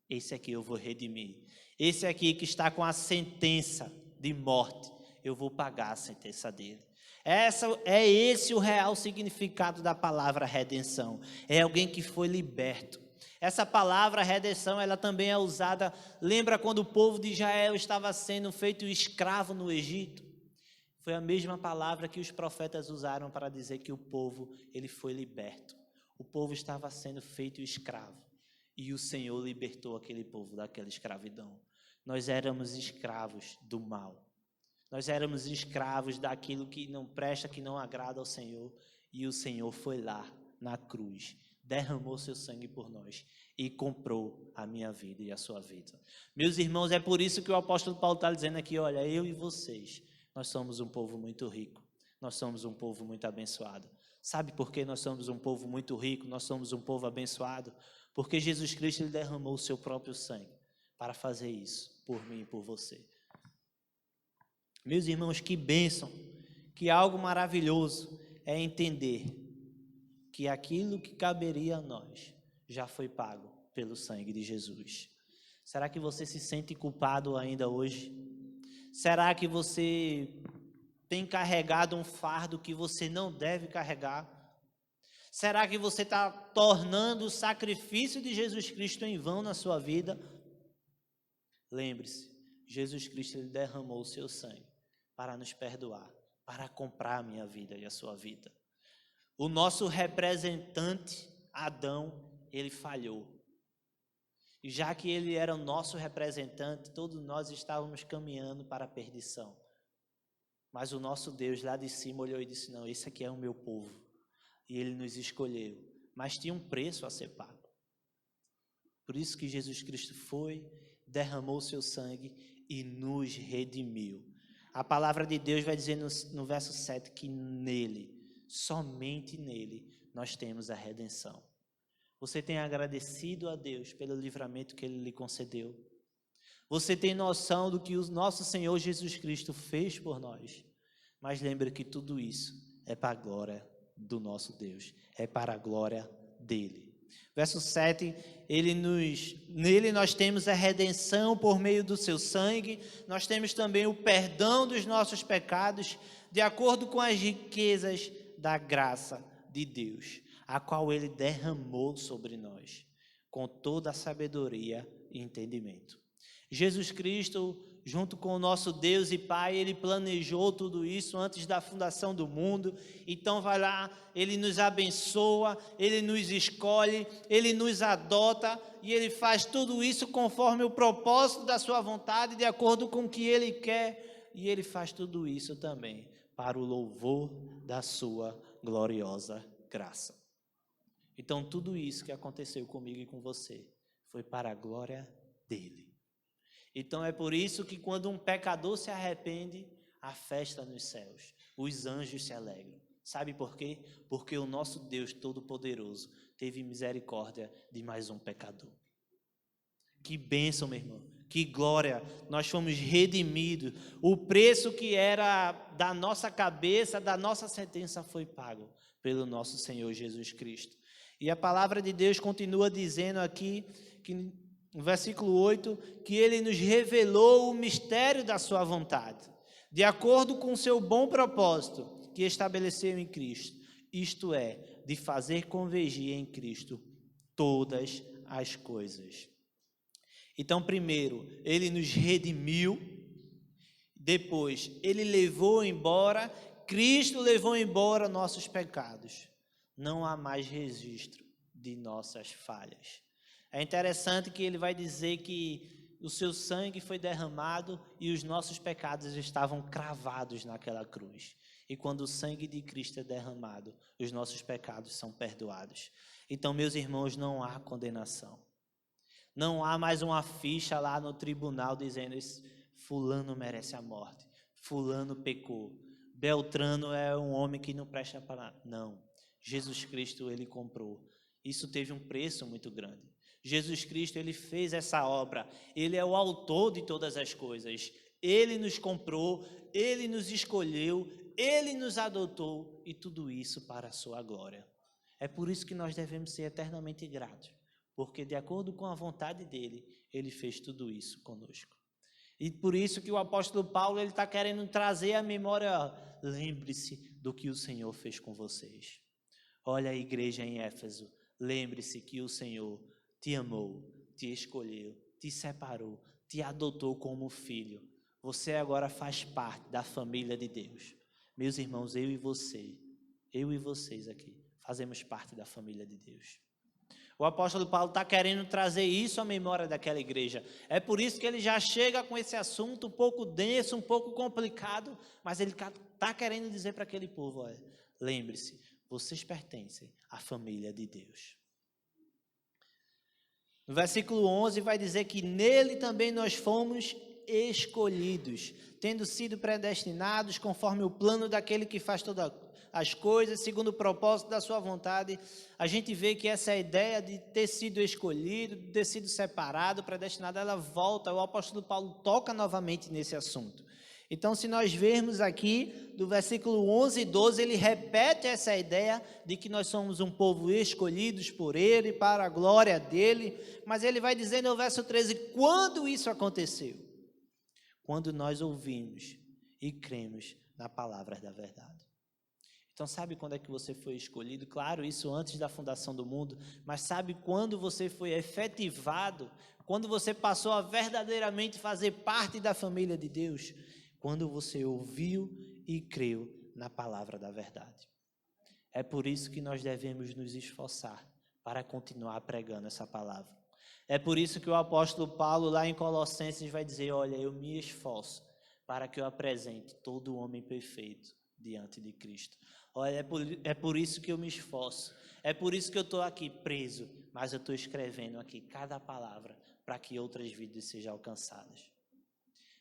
esse aqui eu vou redimir. Esse aqui que está com a sentença de morte, eu vou pagar a sentença dele. É esse o real significado da palavra redenção. É alguém que foi liberto. Essa palavra redenção, ela também é usada, lembra quando o povo de Israel estava sendo feito escravo no Egito? Foi a mesma palavra que os profetas usaram para dizer que o povo, ele foi liberto. O povo estava sendo feito escravo. E o Senhor libertou aquele povo daquela escravidão. Nós éramos escravos do mal. Nós éramos escravos daquilo que não presta, que não agrada ao Senhor. E o Senhor foi lá, na cruz, derramou seu sangue por nós e comprou a minha vida e a sua vida. Meus irmãos, é por isso que o apóstolo Paulo está dizendo aqui, olha, eu e vocês, nós somos um povo muito rico. Nós somos um povo muito abençoado. Sabe por que nós somos um povo muito rico? Nós somos um povo abençoado? Porque Jesus Cristo ele derramou o seu próprio sangue para fazer isso por mim e por você. Meus irmãos, que bênção, que algo maravilhoso é entender que aquilo que caberia a nós já foi pago pelo sangue de Jesus. Será que você se sente culpado ainda hoje? Será que você tem carregado um fardo que você não deve carregar? Será que você está tornando o sacrifício de Jesus Cristo em vão na sua vida? Lembre-se, Jesus Cristo ele derramou o seu sangue para nos perdoar, para comprar a minha vida e a sua vida. O nosso representante, Adão, ele falhou. E já que ele era o nosso representante, todos nós estávamos caminhando para a perdição. Mas o nosso Deus lá de cima olhou e disse, não, esse aqui é o meu povo. E ele nos escolheu, mas tinha um preço a ser pago. Por isso que Jesus Cristo foi, derramou o seu sangue e nos redimiu. A palavra de Deus vai dizer no verso 7 que nele, somente nele, nós temos a redenção. Você tem agradecido a Deus pelo livramento que ele lhe concedeu? Você tem noção do que o nosso Senhor Jesus Cristo fez por nós? Mas lembre que tudo isso é para a glória do nosso Deus, é para a glória dele. Verso 7, nele nós temos a redenção por meio do seu sangue, nós temos também o perdão dos nossos pecados, de acordo com as riquezas da graça de Deus, a qual ele derramou sobre nós, com toda a sabedoria e entendimento. Jesus Cristo, junto com o nosso Deus e Pai, ele planejou tudo isso antes da fundação do mundo. Então vai lá, ele nos abençoa, ele nos escolhe, ele nos adota e ele faz tudo isso conforme o propósito da sua vontade, de acordo com o que ele quer. E ele faz tudo isso também para o louvor da sua gloriosa graça. Então tudo isso que aconteceu comigo e com você foi para a glória dele. Então é por isso que quando um pecador se arrepende, há festa nos céus, os anjos se alegram. Sabe por quê? Porque o nosso Deus Todo-Poderoso teve misericórdia de mais um pecador. Que bênção, meu irmão, que glória, nós fomos redimidos. O preço que era da nossa cabeça, da nossa sentença foi pago pelo nosso Senhor Jesus Cristo. E a palavra de Deus continua dizendo aqui que no versículo 8, que ele nos revelou o mistério da sua vontade, de acordo com o seu bom propósito que estabeleceu em Cristo, isto é, de fazer convergir em Cristo todas as coisas. Então, primeiro, ele nos redimiu, depois, ele levou embora, Cristo levou embora nossos pecados. Não há mais registro de nossas falhas. É interessante que ele vai dizer que o seu sangue foi derramado e os nossos pecados estavam cravados naquela cruz. E quando o sangue de Cristo é derramado, os nossos pecados são perdoados. Então, meus irmãos, não há condenação. Não há mais uma ficha lá no tribunal dizendo fulano merece a morte, fulano pecou, Beltrano é um homem que não presta para nada. Não, Jesus Cristo ele comprou. Isso teve um preço muito grande. Jesus Cristo, ele fez essa obra, ele é o autor de todas as coisas, ele nos comprou, ele nos escolheu, ele nos adotou e tudo isso para a sua glória. É por isso que nós devemos ser eternamente gratos, porque de acordo com a vontade dele, ele fez tudo isso conosco. E por isso que o apóstolo Paulo ele está querendo trazer à memória, lembre-se do que o Senhor fez com vocês. Olha a igreja em Éfeso, lembre-se que o Senhor te amou, te escolheu, te separou, te adotou como filho. Você agora faz parte da família de Deus. Meus irmãos, eu e vocês aqui, fazemos parte da família de Deus. O apóstolo Paulo está querendo trazer isso à memória daquela igreja. É por isso que ele já chega com esse assunto um pouco denso, um pouco complicado, mas ele está querendo dizer para aquele povo, olha, lembre-se, vocês pertencem à família de Deus. No versículo 11 vai dizer que nele também nós fomos escolhidos, tendo sido predestinados conforme o plano daquele que faz todas as coisas, segundo o propósito da sua vontade. A gente vê que essa ideia de ter sido escolhido, de ter sido separado, predestinado, ela volta, o apóstolo Paulo toca novamente nesse assunto. Então, se nós vermos aqui, do versículo 11 e 12, ele repete essa ideia de que nós somos um povo escolhidos por ele, para a glória dele, mas ele vai dizer no verso 13, quando isso aconteceu? Quando nós ouvimos e cremos na palavra da verdade. Então, sabe quando é que você foi escolhido? Claro, isso antes da fundação do mundo, mas sabe quando você foi efetivado? Quando você passou a verdadeiramente fazer parte da família de Deus? Quando você ouviu e creu na palavra da verdade. É por isso que nós devemos nos esforçar para continuar pregando essa palavra. É por isso que o apóstolo Paulo, lá em Colossenses, vai dizer, olha, eu me esforço para que eu apresente todo o homem perfeito diante de Cristo. Olha, é por isso que eu me esforço. É por isso que eu estou aqui preso, mas eu estou escrevendo aqui cada palavra para que outras vidas sejam alcançadas.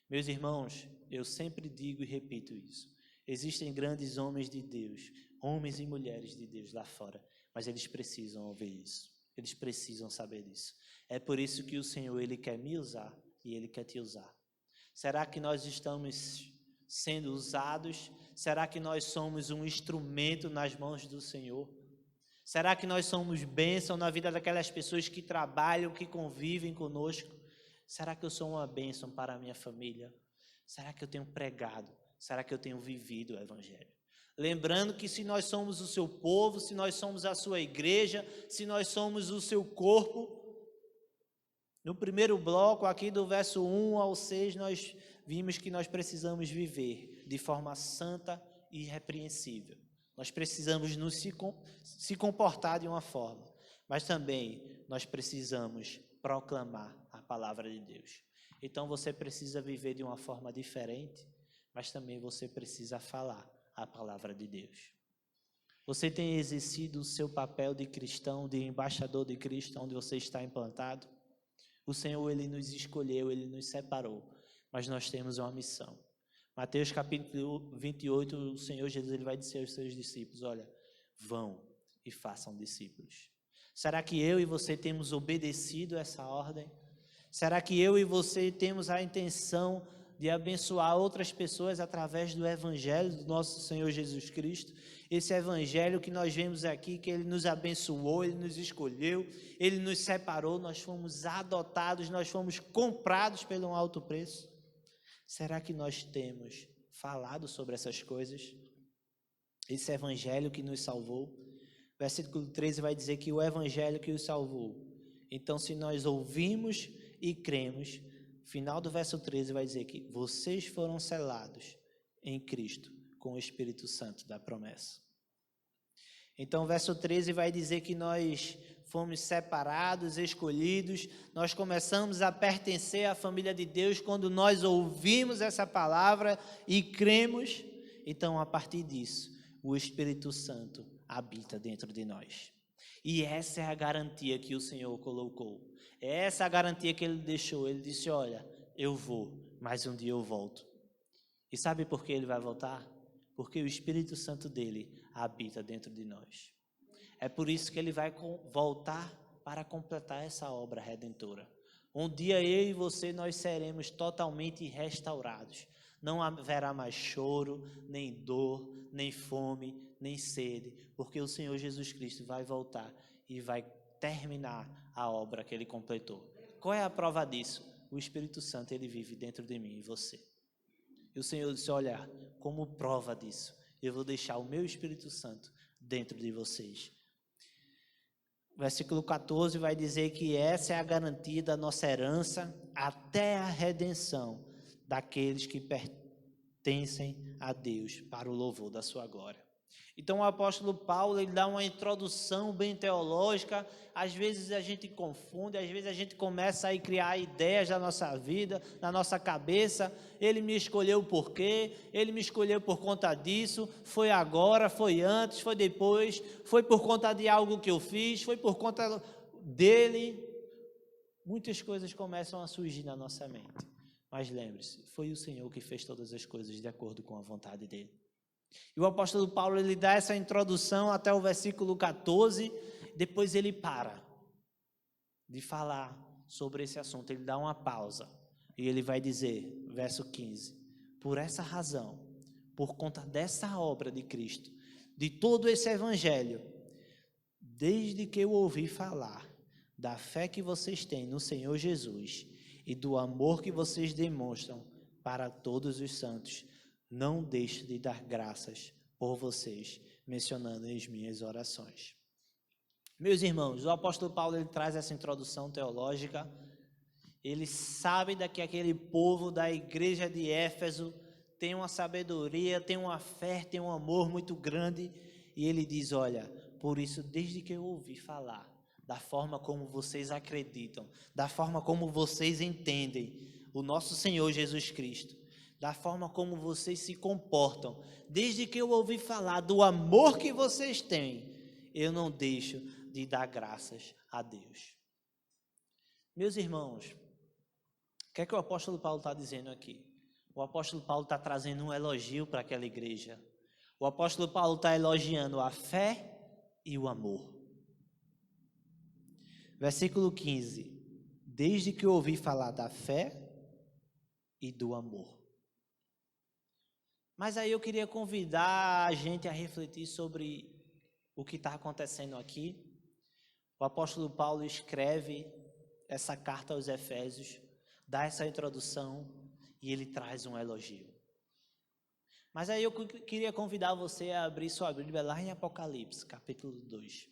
Meus irmãos, eu sempre digo e repito isso. Existem grandes homens de Deus, homens e mulheres de Deus lá fora, mas eles precisam ouvir isso. Eles precisam saber disso. É por isso que o Senhor, Ele quer me usar e Ele quer te usar. Será que nós estamos sendo usados? Será que nós somos um instrumento nas mãos do Senhor? Será que nós somos bênção na vida daquelas pessoas que trabalham, que convivem conosco? Será que eu sou uma bênção para a minha família? Será que eu tenho pregado? Será que eu tenho vivido o Evangelho? Lembrando que se nós somos o seu povo, se nós somos a sua igreja, se nós somos o seu corpo, no primeiro bloco aqui do verso 1 ao 6, nós vimos que nós precisamos viver de forma santa e irrepreensível. Nós precisamos se comportar de uma forma, mas também nós precisamos proclamar a palavra de Deus. Então você precisa viver de uma forma diferente, mas também você precisa falar a palavra de Deus. Você tem exercido o seu papel de cristão, de embaixador de Cristo, onde você está implantado? O Senhor, Ele nos escolheu, Ele nos separou, mas nós temos uma missão. Mateus capítulo 28, o Senhor Jesus ele vai dizer aos seus discípulos, olha, vão e façam discípulos. Será que eu e você temos obedecido essa ordem? Será que eu e você temos a intenção de abençoar outras pessoas através do Evangelho do nosso Senhor Jesus Cristo? Esse Evangelho que nós vemos aqui, que Ele nos abençoou, Ele nos escolheu, Ele nos separou, nós fomos adotados, nós fomos comprados pelo um alto preço. Será que nós temos falado sobre essas coisas? Esse Evangelho que nos salvou? Versículo 13 vai dizer que o Evangelho que os salvou. Então, se nós ouvimos e cremos, final do verso 13 vai dizer que vocês foram selados em Cristo com o Espírito Santo da promessa. Então, o verso 13 vai dizer que nós fomos separados, escolhidos, nós começamos a pertencer à família de Deus quando nós ouvimos essa palavra e cremos. Então, a partir disso, o Espírito Santo habita dentro de nós. E essa é a garantia que o Senhor colocou. Essa é a garantia que Ele deixou. Ele disse, olha, eu vou, mas um dia eu volto. E sabe por que Ele vai voltar? Porque o Espírito Santo dele habita dentro de nós. É por isso que Ele vai voltar para completar essa obra redentora. Um dia eu e você, nós seremos totalmente restaurados. Não haverá mais choro, nem dor, nem fome, nem sede, porque o Senhor Jesus Cristo vai voltar e vai terminar a obra que Ele completou. Qual é a prova disso? O Espírito Santo, Ele vive dentro de mim e você. E o Senhor disse, olha, como prova disso, eu vou deixar o meu Espírito Santo dentro de vocês. Versículo 14 vai dizer que essa é a garantia da nossa herança até a redenção daqueles que pertencem a Deus para o louvor da sua glória. Então o apóstolo Paulo, ele dá uma introdução bem teológica. Às vezes a gente confunde, às vezes a gente começa a criar ideias da nossa vida, na nossa cabeça. Ele me escolheu por quê? Ele me escolheu por conta disso. Foi agora, foi antes, foi depois, foi por conta de algo que eu fiz, foi por conta dele. Muitas coisas começam a surgir na nossa mente. Mas lembre-se, foi o Senhor que fez todas as coisas de acordo com a vontade dele. E o apóstolo Paulo, ele dá essa introdução até o versículo 14, depois ele para de falar sobre esse assunto, ele dá uma pausa, e ele vai dizer, verso 15, por essa razão, por conta dessa obra de Cristo, de todo esse evangelho, desde que eu ouvi falar da fé que vocês têm no Senhor Jesus e do amor que vocês demonstram para todos os santos, não deixo de dar graças por vocês, mencionando as minhas orações. Meus irmãos, o apóstolo Paulo, ele traz essa introdução teológica. Ele sabe que aquele povo da igreja de Éfeso tem uma sabedoria, tem uma fé, tem um amor muito grande. E ele diz, olha, por isso, desde que eu ouvi falar da forma como vocês acreditam, da forma como vocês entendem o nosso Senhor Jesus Cristo, da forma como vocês se comportam, desde que eu ouvi falar do amor que vocês têm, eu não deixo de dar graças a Deus. Meus irmãos, o que é que o apóstolo Paulo está dizendo aqui? O apóstolo Paulo está trazendo um elogio para aquela igreja. O apóstolo Paulo está elogiando a fé e o amor. Versículo 15. Desde que eu ouvi falar da fé e do amor. Mas aí eu queria convidar a gente a refletir sobre o que está acontecendo aqui. O apóstolo Paulo escreve essa carta aos Efésios, dá essa introdução e ele traz um elogio. Mas aí eu queria convidar você a abrir sua Bíblia lá em Apocalipse, capítulo 2.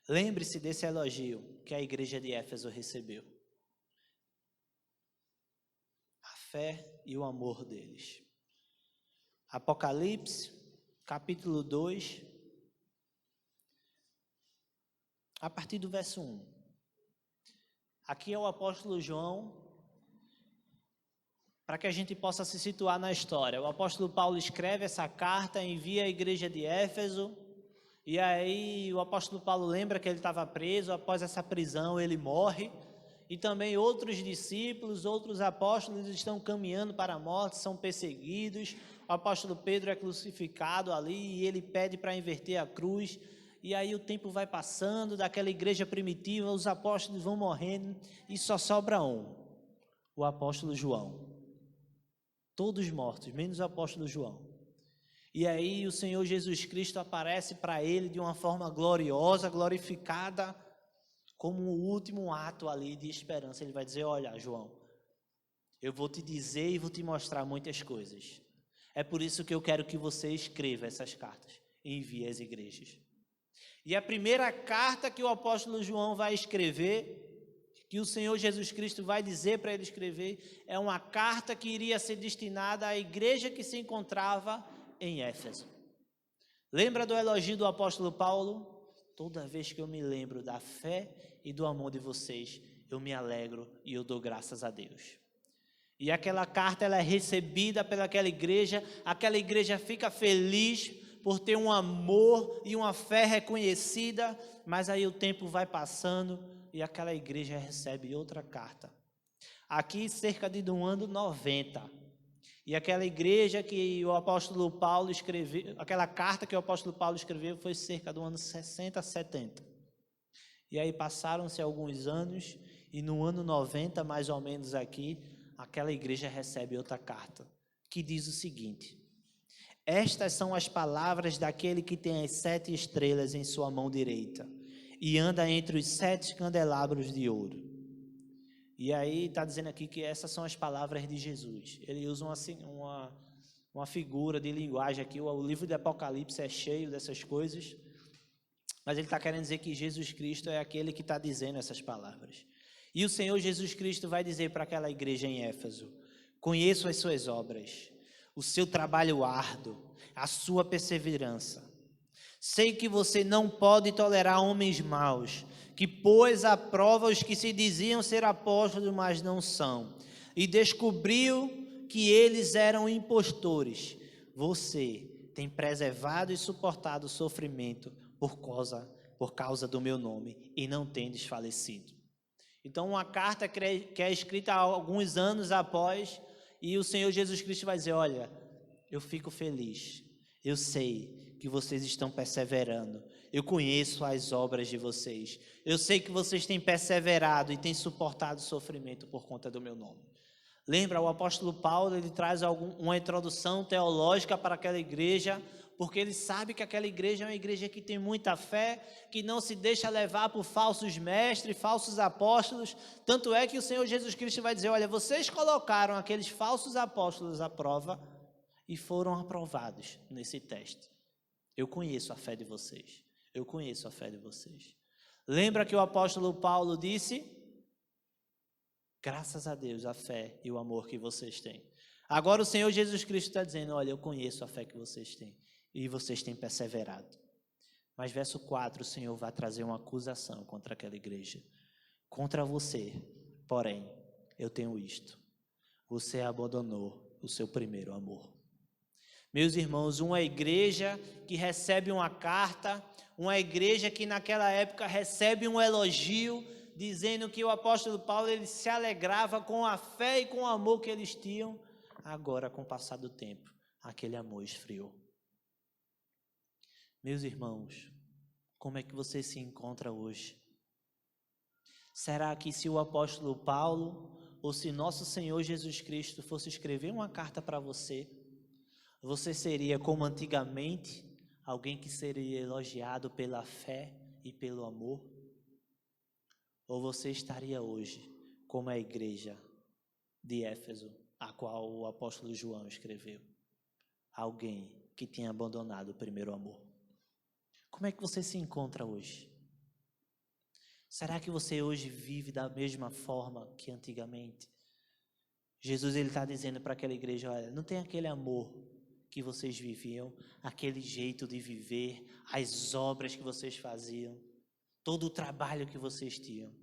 Lembre-se desse elogio que a igreja de Éfeso recebeu. A fé e o amor deles. Apocalipse, capítulo 2, a partir do verso 1. Aqui é o apóstolo João, para que a gente possa se situar na história. O apóstolo Paulo escreve essa carta, envia à igreja de Éfeso, e aí o apóstolo Paulo lembra que ele estava preso, após essa prisão ele morre, e também outros discípulos, outros apóstolos estão caminhando para a morte, são perseguidos. O apóstolo Pedro é crucificado ali e ele pede para inverter a cruz. E aí o tempo vai passando, daquela igreja primitiva, os apóstolos vão morrendo e só sobra um, o apóstolo João. Todos mortos, menos o apóstolo João. E aí o Senhor Jesus Cristo aparece para ele de uma forma gloriosa, glorificada, como o último ato ali de esperança. Ele vai dizer, olha, João, eu vou te dizer e vou te mostrar muitas coisas. É por isso que eu quero que você escreva essas cartas e envie às igrejas. E a primeira carta que o apóstolo João vai escrever, que o Senhor Jesus Cristo vai dizer para ele escrever, é uma carta que iria ser destinada à igreja que se encontrava em Éfeso. Lembra do elogio do apóstolo Paulo? Toda vez que eu me lembro da fé e do amor de vocês, eu me alegro e eu dou graças a Deus. E aquela carta ela é recebida pelaquela igreja, aquela igreja fica feliz por ter um amor e uma fé reconhecida, mas aí o tempo vai passando e aquela igreja recebe outra carta. Aqui cerca de um ano 90. E aquela igreja que o apóstolo Paulo escreveu, aquela carta que o apóstolo Paulo escreveu foi cerca do ano 60, 70. E aí passaram-se alguns anos e no ano 90, mais ou menos aqui, aquela igreja recebe outra carta, que diz o seguinte: estas são as palavras daquele que tem as 7 estrelas em sua mão direita e anda entre os 7 candelabros de ouro. E aí está dizendo aqui que essas são as palavras de Jesus. Ele usa uma figura de linguagem aqui. O livro de Apocalipse é cheio dessas coisas. Mas ele está querendo dizer que Jesus Cristo é aquele que está dizendo essas palavras. E o Senhor Jesus Cristo vai dizer para aquela igreja em Éfeso: conheço as suas obras. o seu trabalho árduo, a sua perseverança. Sei que você não pode tolerar homens maus, que pôs à prova os que se diziam ser apóstolos, mas não são, e descobriu que eles eram impostores. Você tem preservado e suportado o sofrimento por causa do meu nome, e não tem desfalecido. Então, uma carta que é escrita há alguns anos após, e o Senhor Jesus Cristo vai dizer: olha, eu fico feliz, eu sei que vocês estão perseverando, eu conheço as obras de vocês, eu sei que vocês têm perseverado e têm suportado o sofrimento por conta do meu nome. Lembra, o apóstolo Paulo, ele traz uma introdução teológica para aquela igreja, porque ele sabe que aquela igreja é uma igreja que tem muita fé, que não se deixa levar por falsos mestres, falsos apóstolos. Tanto é que o Senhor Jesus Cristo vai dizer: olha, vocês colocaram aqueles falsos apóstolos à prova e foram aprovados nesse teste. Eu conheço a fé de vocês. Eu conheço a fé de vocês. Lembra que o apóstolo Paulo disse: graças a Deus, a fé e o amor que vocês têm. Agora o Senhor Jesus Cristo está dizendo: olha, eu conheço a fé que vocês têm e vocês têm perseverado. Mas verso 4, o Senhor vai trazer uma acusação contra aquela igreja. Contra você, porém, eu tenho isto: você abandonou o seu primeiro amor. Meus irmãos, uma igreja que recebe uma carta, uma igreja que naquela época recebe um elogio, dizendo que o apóstolo Paulo ele se alegrava com a fé e com o amor que eles tinham. Agora, com o passar do tempo, aquele amor esfriou. Meus irmãos, como é que você se encontra hoje? Será que se o apóstolo Paulo ou se nosso Senhor Jesus Cristo fosse escrever uma carta para você, você seria como antigamente, alguém que seria elogiado pela fé e pelo amor? Ou você estaria hoje como a igreja de Éfeso, a qual o apóstolo João escreveu? Alguém que tinha abandonado o primeiro amor. Como é que você se encontra hoje? Será que você hoje vive da mesma forma que antigamente? Jesus está dizendo para aquela igreja: olha, não tem aquele amor que vocês viviam, aquele jeito de viver, as obras que vocês faziam, todo o trabalho que vocês tinham,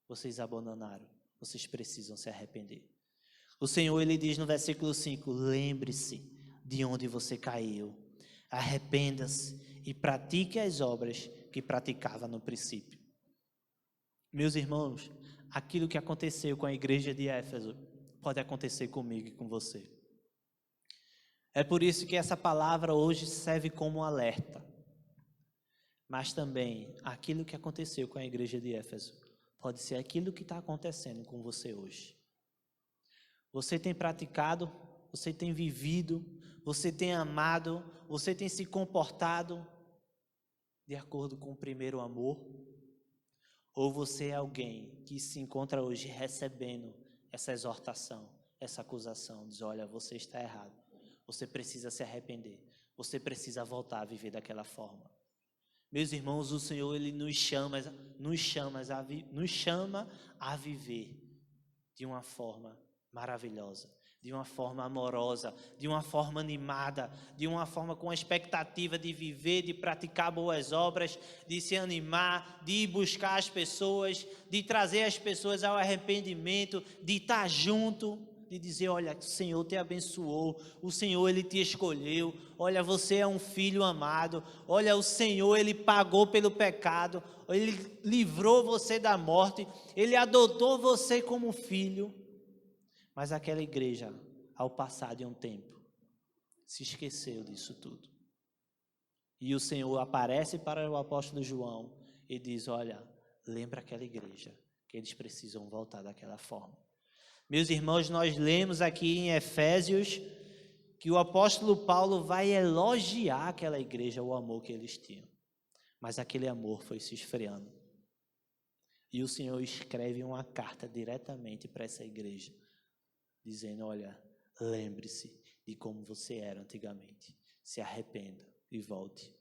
vocês abandonaram, vocês precisam se arrepender. O Senhor, ele diz no versículo 5, lembre-se de onde você caiu, arrependa-se e pratique as obras que praticava no princípio. Meus irmãos, aquilo que aconteceu com a igreja de Éfeso, pode acontecer comigo e com você. É por isso que essa palavra hoje serve como um alerta. Mas também, aquilo que aconteceu com a igreja de Éfeso, pode ser aquilo que está acontecendo com você hoje. Você tem praticado, você tem vivido, você tem amado, você tem se comportado de acordo com o primeiro amor? Ou você é alguém que se encontra hoje recebendo essa exortação, essa acusação, diz: olha, você está errado, você precisa se arrepender, você precisa voltar a viver daquela forma. Meus irmãos, o Senhor, ele nos chama a viver de uma forma maravilhosa, de uma forma amorosa, de uma forma animada, de uma forma com a expectativa de viver, de praticar boas obras, de se animar, de ir buscar as pessoas, de trazer as pessoas ao arrependimento, de estar junto, de dizer: olha, o Senhor te abençoou, o Senhor, ele te escolheu, olha, você é um filho amado, olha, o Senhor, ele pagou pelo pecado, ele livrou você da morte, ele adotou você como filho. Mas aquela igreja, ao passar de um tempo, se esqueceu disso tudo. E o Senhor aparece para o apóstolo João e diz: olha, lembra aquela igreja, que eles precisam voltar daquela forma. Meus irmãos, nós lemos aqui em Efésios que o apóstolo Paulo vai elogiar aquela igreja, o amor que eles tinham. Mas aquele amor foi se esfriando. E o Senhor escreve uma carta diretamente para essa igreja, dizendo: olha, lembre-se de como você era antigamente. Se arrependa e volte.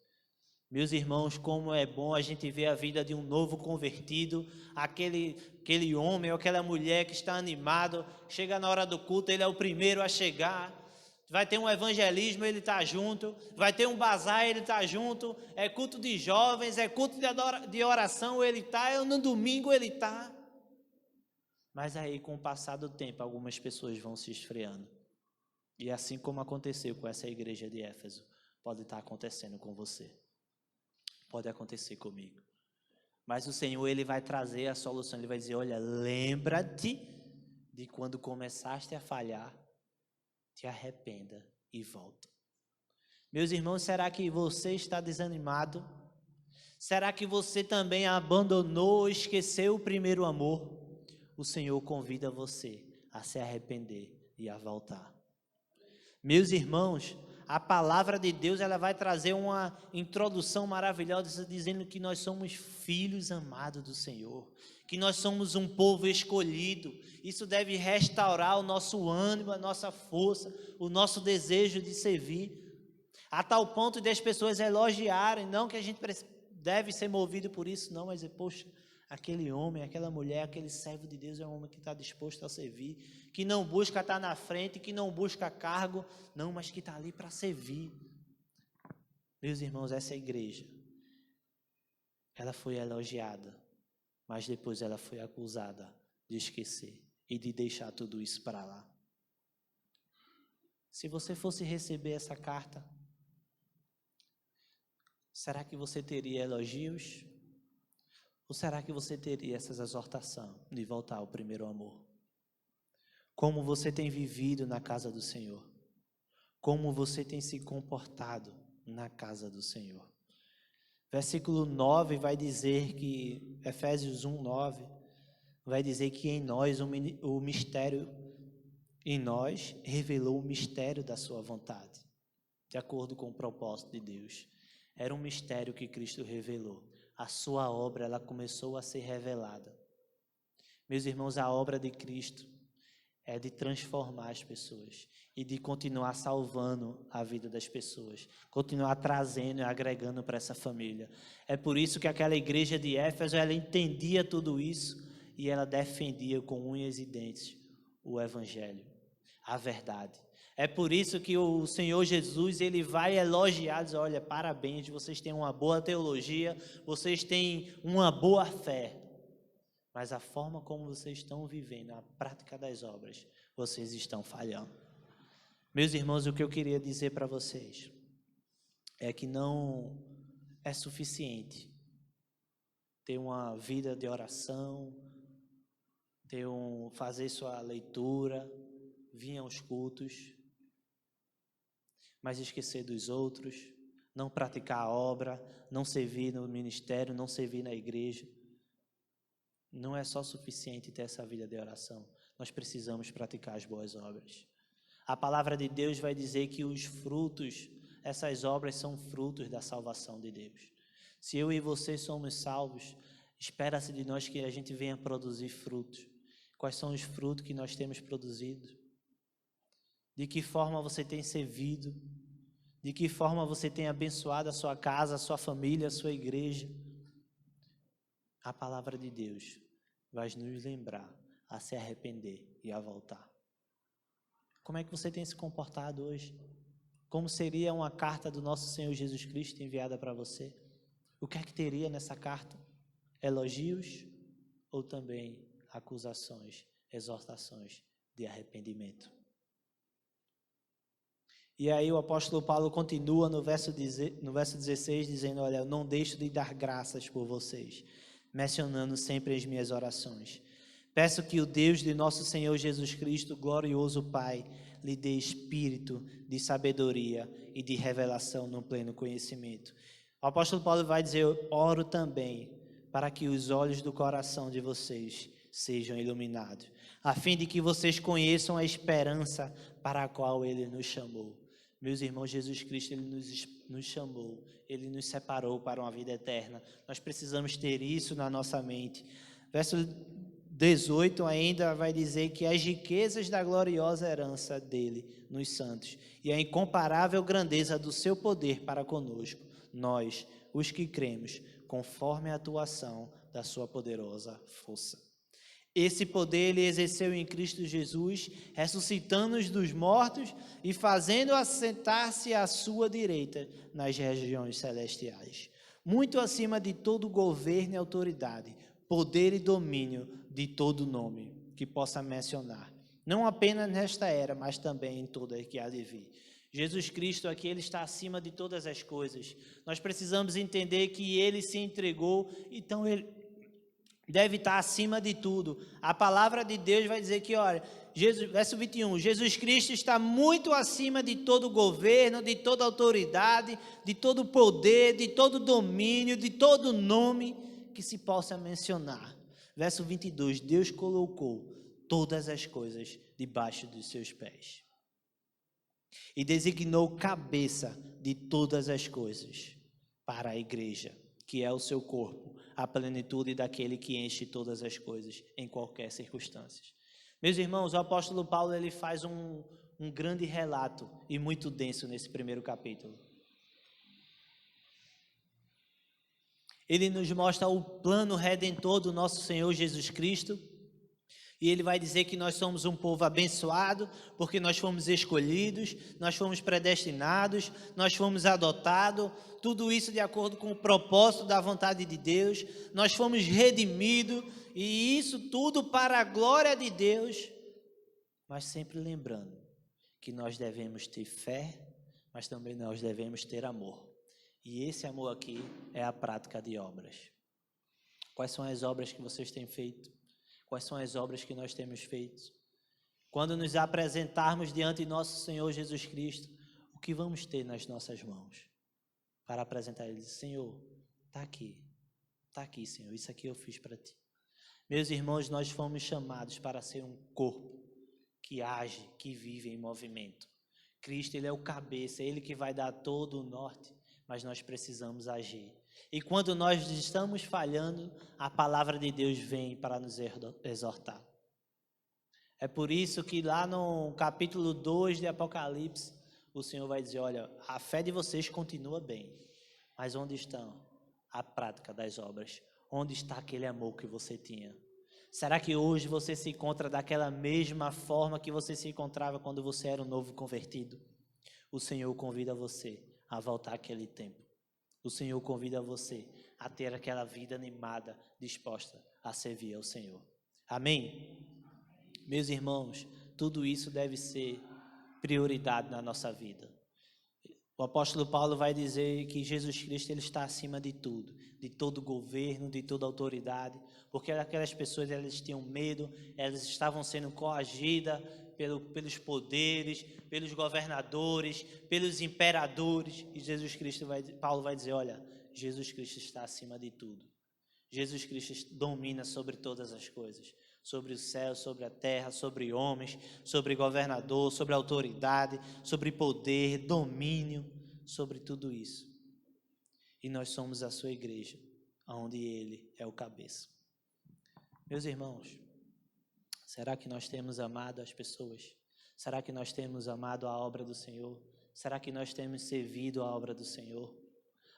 Meus irmãos, como é bom a gente ver a vida de um novo convertido, aquele homem ou aquela mulher que está animado, chega na hora do culto, ele é o primeiro a chegar, Vai ter um evangelismo, ele está junto. Vai ter um bazar, ele está junto. É culto de jovens, é culto de oração, ele está. No domingo, ele está. Mas aí, com o passar do tempo, algumas pessoas vão se esfriando. E assim como aconteceu com essa igreja de Éfeso, pode estar acontecendo com você. Pode acontecer comigo. Mas o Senhor, ele vai trazer a solução. Ele vai dizer, olha, lembra-te de quando começaste a falhar. Te arrependa e volta. Meus irmãos, será que você está desanimado? Será que você também abandonou, esqueceu o primeiro amor? O Senhor convida você a se arrepender e a voltar. Meus irmãos, a palavra de Deus, ela vai trazer uma introdução maravilhosa, dizendo que nós somos filhos amados do Senhor, que nós somos um povo escolhido. Isso deve restaurar o nosso ânimo, a nossa força, o nosso desejo de servir, a tal ponto de as pessoas elogiarem, não que a gente deve ser movido por isso, não, mas poxa, aquele homem, aquela mulher, aquele servo de Deus é um homem que está disposto a servir, que não busca estar na frente, que não busca cargo, não, mas que está ali para servir. Meus irmãos, essa igreja, ela foi elogiada, mas depois ela foi acusada de esquecer e de deixar tudo isso para lá. Se você fosse receber essa carta, será que você teria elogios? Ou será que você teria essa exortação de voltar ao primeiro amor? Como você tem vivido na casa do Senhor? Como você tem se comportado na casa do Senhor? Versículo 9 vai dizer que, Efésios 1, 9, vai dizer que em nós o mistério, em nós revelou o mistério da sua vontade, de acordo com o propósito de Deus. Era um mistério que Cristo revelou. A sua obra, ela começou a ser revelada. Meus irmãos, a obra de Cristo é de transformar as pessoas e de continuar salvando a vida das pessoas, continuar trazendo e agregando para essa família. É por isso que aquela igreja de Éfeso, ela entendia tudo isso e ela defendia com unhas e dentes o evangelho, a verdade. É por isso que o Senhor Jesus, ele vai elogiar, diz, olha, parabéns, vocês têm uma boa teologia, vocês têm uma boa fé, mas a forma como vocês estão vivendo, a prática das obras, vocês estão falhando. Meus irmãos, o que eu queria dizer para vocês é que não é suficiente ter uma vida de oração, fazer sua leitura, vir aos cultos, mas esquecer dos outros, não praticar a obra, não servir no ministério, não servir na igreja. Não é só suficiente ter essa vida de oração. Nós precisamos praticar as boas obras. A palavra de Deus vai dizer que os frutos, essas obras são frutos da salvação de Deus. Se eu e você somos salvos, espera-se de nós que a gente venha produzir frutos. Quais são os frutos que nós temos produzido? De que forma você tem servido? De que forma você tem abençoado a sua casa, a sua família, a sua igreja? A palavra de Deus vai nos lembrar a se arrepender e a voltar. Como é que você tem se comportado hoje? Como seria uma carta do nosso Senhor Jesus Cristo enviada para você? O que é que teria nessa carta? Elogios ou também acusações, exortações de arrependimento? E aí o apóstolo Paulo continua no verso 16, dizendo, olha, eu não deixo de dar graças por vocês, mencionando sempre as minhas orações. Peço que o Deus de nosso Senhor Jesus Cristo, glorioso Pai, lhe dê espírito de sabedoria e de revelação no pleno conhecimento. O apóstolo Paulo vai dizer, eu oro também para que os olhos do coração de vocês sejam iluminados, a fim de que vocês conheçam a esperança para a qual Ele nos chamou. Meus irmãos, Jesus Cristo, Ele nos chamou, Ele nos separou para uma vida eterna. Nós precisamos ter isso na nossa mente. Verso 18 ainda vai dizer que as riquezas da gloriosa herança dele nos santos e a incomparável grandeza do seu poder para conosco, nós, os que cremos, conforme a atuação da sua poderosa força. Esse poder ele exerceu em Cristo Jesus, ressuscitando-os dos mortos e fazendo assentar-se à sua direita nas regiões celestiais, muito acima de todo governo e autoridade, poder e domínio de todo nome que possa mencionar, não apenas nesta era, mas também em toda a que há de vir. Jesus Cristo aqui, ele está acima de todas as coisas. Nós precisamos entender que ele se entregou, então ele deve estar acima de tudo. A palavra de Deus vai dizer que, olha, verso 21, Jesus Cristo está muito acima de todo governo, de toda autoridade, de todo poder, de todo domínio, de todo nome que se possa mencionar. Verso 22, Deus colocou todas as coisas debaixo dos seus pés e designou cabeça de todas as coisas para a igreja, que é o seu corpo, a plenitude daquele que enche todas as coisas em qualquer circunstância. Meus irmãos, o apóstolo Paulo ele faz um grande relato e muito denso nesse primeiro capítulo. Ele nos mostra o plano redentor do nosso Senhor Jesus Cristo. E ele vai dizer que nós somos um povo abençoado, porque nós fomos escolhidos, nós fomos predestinados, nós fomos adotados, tudo isso de acordo com o propósito da vontade de Deus, nós fomos redimidos, e isso tudo para a glória de Deus, mas sempre lembrando que nós devemos ter fé, mas também nós devemos ter amor. E esse amor aqui é a prática de obras. Quais são as obras que vocês têm feito? Quais são as obras que nós temos feito? Quando nos apresentarmos diante de nosso Senhor Jesus Cristo, o que vamos ter nas nossas mãos? Para apresentar Ele, Senhor, está aqui, Senhor, isso aqui eu fiz para Ti. Meus irmãos, nós fomos chamados para ser um corpo que age, que vive em movimento. Cristo, Ele é o cabeça, Ele que vai dar todo o norte, mas nós precisamos agir. E quando nós estamos falhando, a palavra de Deus vem para nos exortar. É por isso que lá no capítulo 2 de Apocalipse, o Senhor vai dizer, olha, a fé de vocês continua bem, mas onde estão a prática das obras? Onde está aquele amor que você tinha? Será que hoje você se encontra daquela mesma forma que você se encontrava quando você era um novo convertido? O Senhor convida você a voltar àquele tempo. O Senhor convida você a ter aquela vida animada, disposta a servir ao Senhor. Amém? Meus irmãos, tudo isso deve ser prioridade na nossa vida. O apóstolo Paulo vai dizer que Jesus Cristo ele está acima de tudo, de todo governo, de toda autoridade, porque aquelas pessoas elas tinham medo, elas estavam sendo coagidas pelos poderes, pelos governadores, pelos imperadores, e Paulo vai dizer, olha, Jesus Cristo está acima de tudo. Jesus Cristo domina sobre todas as coisas, sobre o céu, sobre a terra, sobre homens, sobre governador, sobre autoridade, sobre poder, domínio, sobre tudo isso. E nós somos a sua igreja, onde Ele é o cabeça. Meus irmãos, será que nós temos amado as pessoas? Será que nós temos amado a obra do Senhor? Será que nós temos servido a obra do Senhor?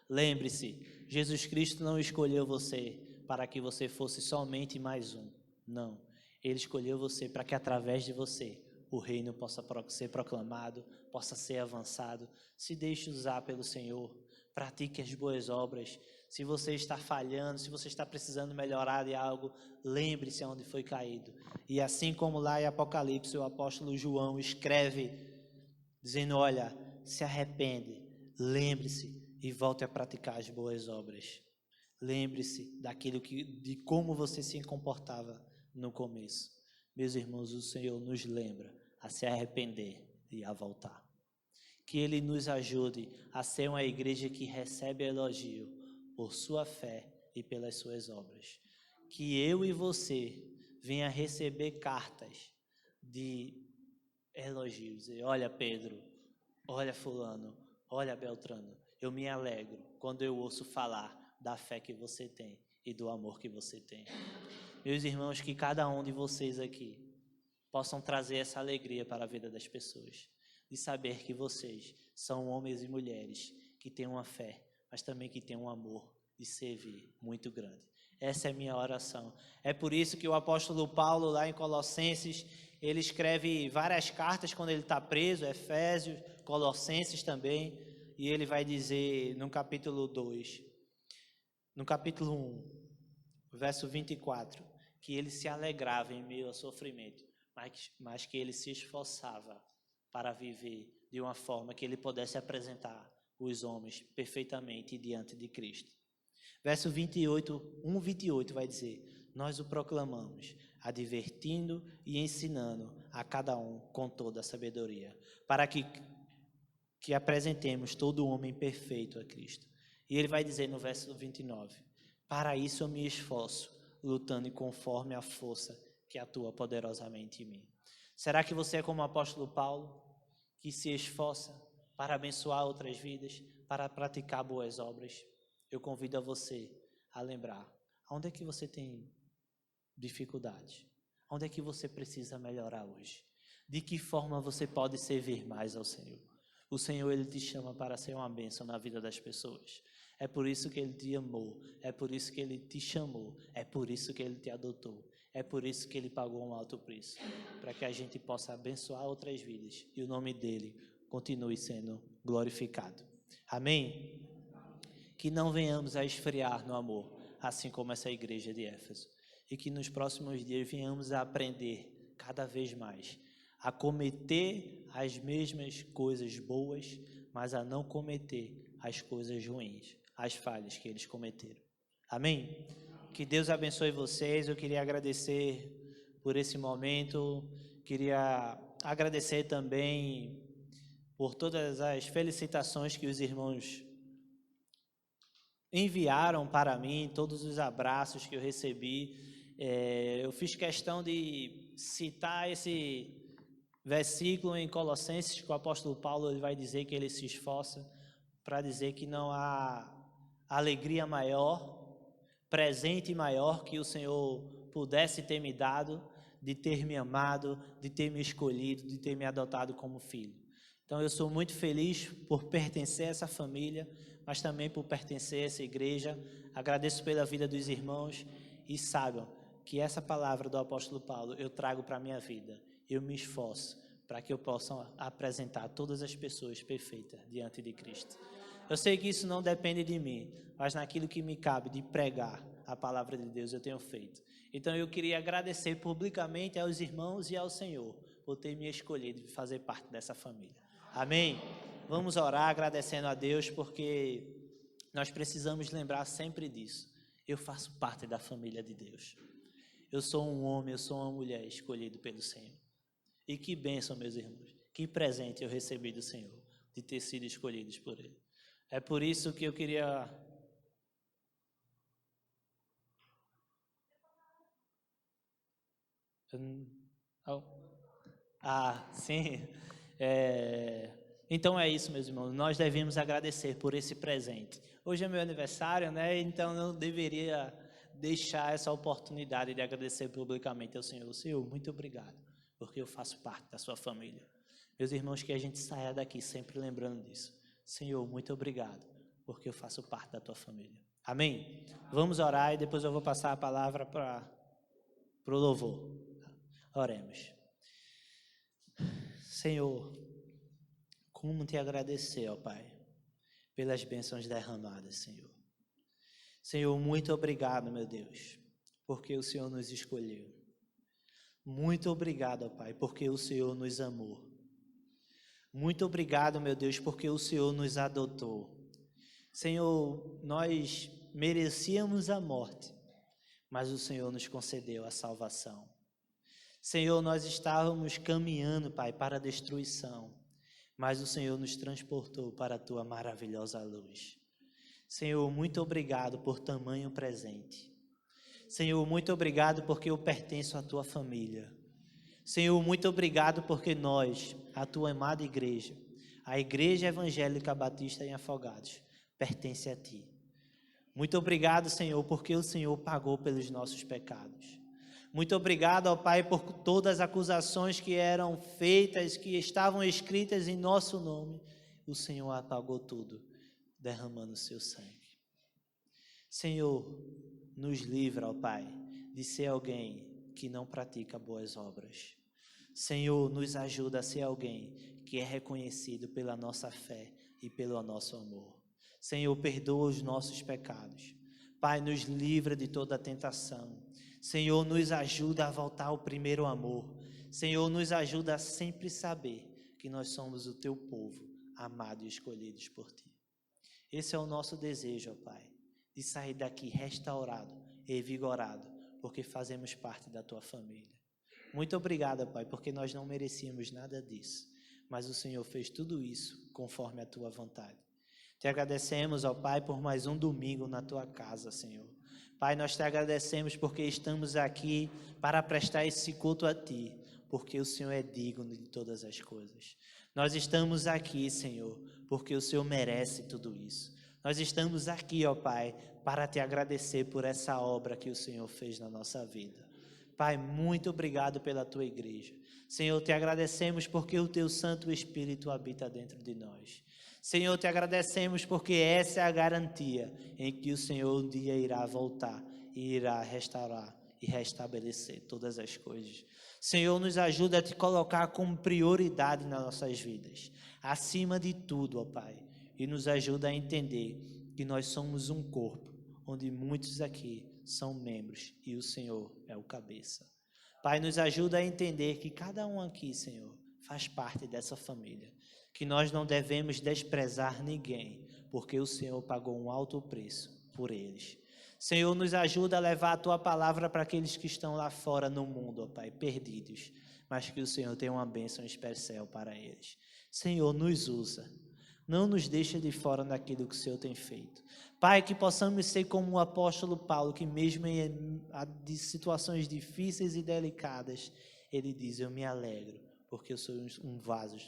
Lembre-se, Jesus Cristo não escolheu você para que você fosse somente mais um. Não, Ele escolheu você para que através de você o reino possa ser proclamado, possa ser avançado. Se deixe usar pelo Senhor, pratique as boas obras. Se você está falhando, se você está precisando melhorar de algo, lembre-se aonde foi caído. E assim como lá em Apocalipse, o apóstolo João escreve, dizendo, olha, se arrepende, lembre-se e volte a praticar as boas obras. Lembre-se de como você se comportava no começo. Meus irmãos, o Senhor nos lembra a se arrepender e a voltar. Que Ele nos ajude a ser uma igreja que recebe elogio por sua fé e pelas suas obras. Que eu e você venha receber cartas de elogios. Olha Pedro, olha fulano, olha Beltrano. Eu me alegro quando eu ouço falar da fé que você tem e do amor que você tem. Meus irmãos, que cada um de vocês aqui possam trazer essa alegria para a vida das pessoas, de saber que vocês são homens e mulheres que têm uma fé, mas também que têm um amor de servir muito grande. Essa é a minha oração. É por isso que o apóstolo Paulo, lá em Colossenses, ele escreve várias cartas quando ele está preso, Efésios, Colossenses também, e ele vai dizer no capítulo 2, no capítulo 1, verso 24, que ele se alegrava em meio ao sofrimento, mas que ele se esforçava para viver de uma forma que ele pudesse apresentar os homens perfeitamente diante de Cristo. Verso 28, 1:28 vai dizer: nós o proclamamos, advertindo e ensinando a cada um com toda a sabedoria, para que apresentemos todo homem perfeito a Cristo. E ele vai dizer no verso 29, para isso eu me esforço, lutando conforme a força que atua poderosamente em mim. Será que você é como o apóstolo Paulo, que se esforça para abençoar outras vidas, para praticar boas obras? Eu convido a você a lembrar, onde é que você tem dificuldades? Onde é que você precisa melhorar hoje? De que forma você pode servir mais ao Senhor? O Senhor, Ele te chama para ser uma bênção na vida das pessoas. É por isso que Ele te amou, é por isso que Ele te chamou, é por isso que Ele te adotou, é por isso que Ele pagou um alto preço, para que a gente possa abençoar outras vidas e o nome dEle continue sendo glorificado. Amém? Que não venhamos a esfriar no amor, assim como essa igreja de Éfeso, e que nos próximos dias venhamos a aprender cada vez mais a cometer as mesmas coisas boas, mas a não cometer as coisas ruins, as falhas que eles cometeram. Amém? Que Deus abençoe vocês. Eu queria agradecer por esse momento, queria agradecer também por todas as felicitações que os irmãos enviaram para mim, todos os abraços que eu recebi. Eu fiz questão de citar esse versículo em Colossenses, que o apóstolo Paulo ele vai dizer que ele se esforça para dizer que não há alegria maior, presente maior que o Senhor pudesse ter me dado, de ter me amado, de ter me escolhido, de ter me adotado como filho. Então eu sou muito feliz por pertencer a essa família, mas também por pertencer a essa igreja. Agradeço pela vida dos irmãos e saibam que essa palavra do apóstolo Paulo eu trago para a minha vida. Eu me esforço para que eu possa apresentar todas as pessoas perfeitas diante de Cristo. Eu sei que isso não depende de mim, mas naquilo que me cabe de pregar a palavra de Deus eu tenho feito. Então eu queria agradecer publicamente aos irmãos e ao Senhor por ter me escolhido de fazer parte dessa família. Amém? Vamos orar agradecendo a Deus, porque nós precisamos lembrar sempre disso. Eu faço parte da família de Deus. Eu sou um homem, eu sou uma mulher escolhido pelo Senhor. E que bênção, meus irmãos, que presente eu recebi do Senhor, de ter sido escolhidos por Ele. É por isso que eu queria... sim. Então é isso, meus irmãos, nós devemos agradecer por esse presente. Hoje é meu aniversário, né? Então eu deveria deixar essa oportunidade de agradecer publicamente ao Senhor. Senhor, muito obrigado, porque eu faço parte da sua família. Meus irmãos, que a gente saia daqui sempre lembrando disso. Senhor, muito obrigado, porque eu faço parte da tua família. Amém? Vamos orar e depois eu vou passar a palavra para o louvor. Oremos. Senhor, como te agradecer, ó Pai, pelas bênçãos derramadas, Senhor. Senhor, muito obrigado, meu Deus, porque o Senhor nos escolheu. Muito obrigado, ó Pai, porque o Senhor nos amou. Muito obrigado, meu Deus, porque o Senhor nos adotou. Senhor, nós merecíamos a morte, mas o Senhor nos concedeu a salvação. Senhor, nós estávamos caminhando, Pai, para a destruição, mas o Senhor nos transportou para a tua maravilhosa luz. Senhor, muito obrigado por tamanho presente. Senhor, muito obrigado porque eu pertenço à tua família. Senhor, muito obrigado porque nós, a tua amada igreja, a Igreja Evangélica Batista em Afogados, pertence a ti. Muito obrigado, Senhor, porque o Senhor pagou pelos nossos pecados. Muito obrigado, ó Pai, por todas as acusações que eram feitas, que estavam escritas em nosso nome. O Senhor apagou tudo, derramando o seu sangue. Senhor, nos livra, ó Pai, de ser alguém que não pratica boas obras. Senhor, nos ajuda a ser alguém que é reconhecido pela nossa fé e pelo nosso amor. Senhor, perdoa os nossos pecados. Pai, nos livra de toda tentação. Senhor, nos ajuda a voltar ao primeiro amor. Senhor, nos ajuda a sempre saber que nós somos o teu povo, amado e escolhidos por ti. Esse é o nosso desejo, ó Pai, de sair daqui restaurado e vigorado, porque fazemos parte da tua família. Muito obrigado, Pai, porque nós não merecíamos nada disso, mas o Senhor fez tudo isso conforme a tua vontade. Te agradecemos, ó Pai, por mais um domingo na tua casa, Senhor. Pai, nós te agradecemos porque estamos aqui para prestar esse culto a ti, porque o Senhor é digno de todas as coisas. Nós estamos aqui, Senhor, porque o Senhor merece tudo isso. Nós estamos aqui, ó Pai, para te agradecer por essa obra que o Senhor fez na nossa vida. Pai, muito obrigado pela tua igreja. Senhor, te agradecemos porque o teu Santo Espírito habita dentro de nós. Senhor, te agradecemos porque essa é a garantia em que o Senhor um dia irá voltar e irá restaurar e restabelecer todas as coisas. Senhor, nos ajuda a te colocar como prioridade nas nossas vidas, acima de tudo, ó Pai, e nos ajuda a entender que nós somos um corpo, onde muitos aqui são membros e o Senhor é o cabeça. Pai, nos ajuda a entender que cada um aqui, Senhor, faz parte dessa família, que nós não devemos desprezar ninguém, porque o Senhor pagou um alto preço por eles. Senhor, nos ajuda a levar a tua palavra para aqueles que estão lá fora no mundo, ó Pai, perdidos, mas que o Senhor tenha uma bênção especial para eles. Senhor, nos usa, não nos deixa de fora daquilo que o Senhor tem feito. Pai, que possamos ser como o apóstolo Paulo, que mesmo em situações difíceis e delicadas, ele diz, eu me alegro, porque eu sou um vaso,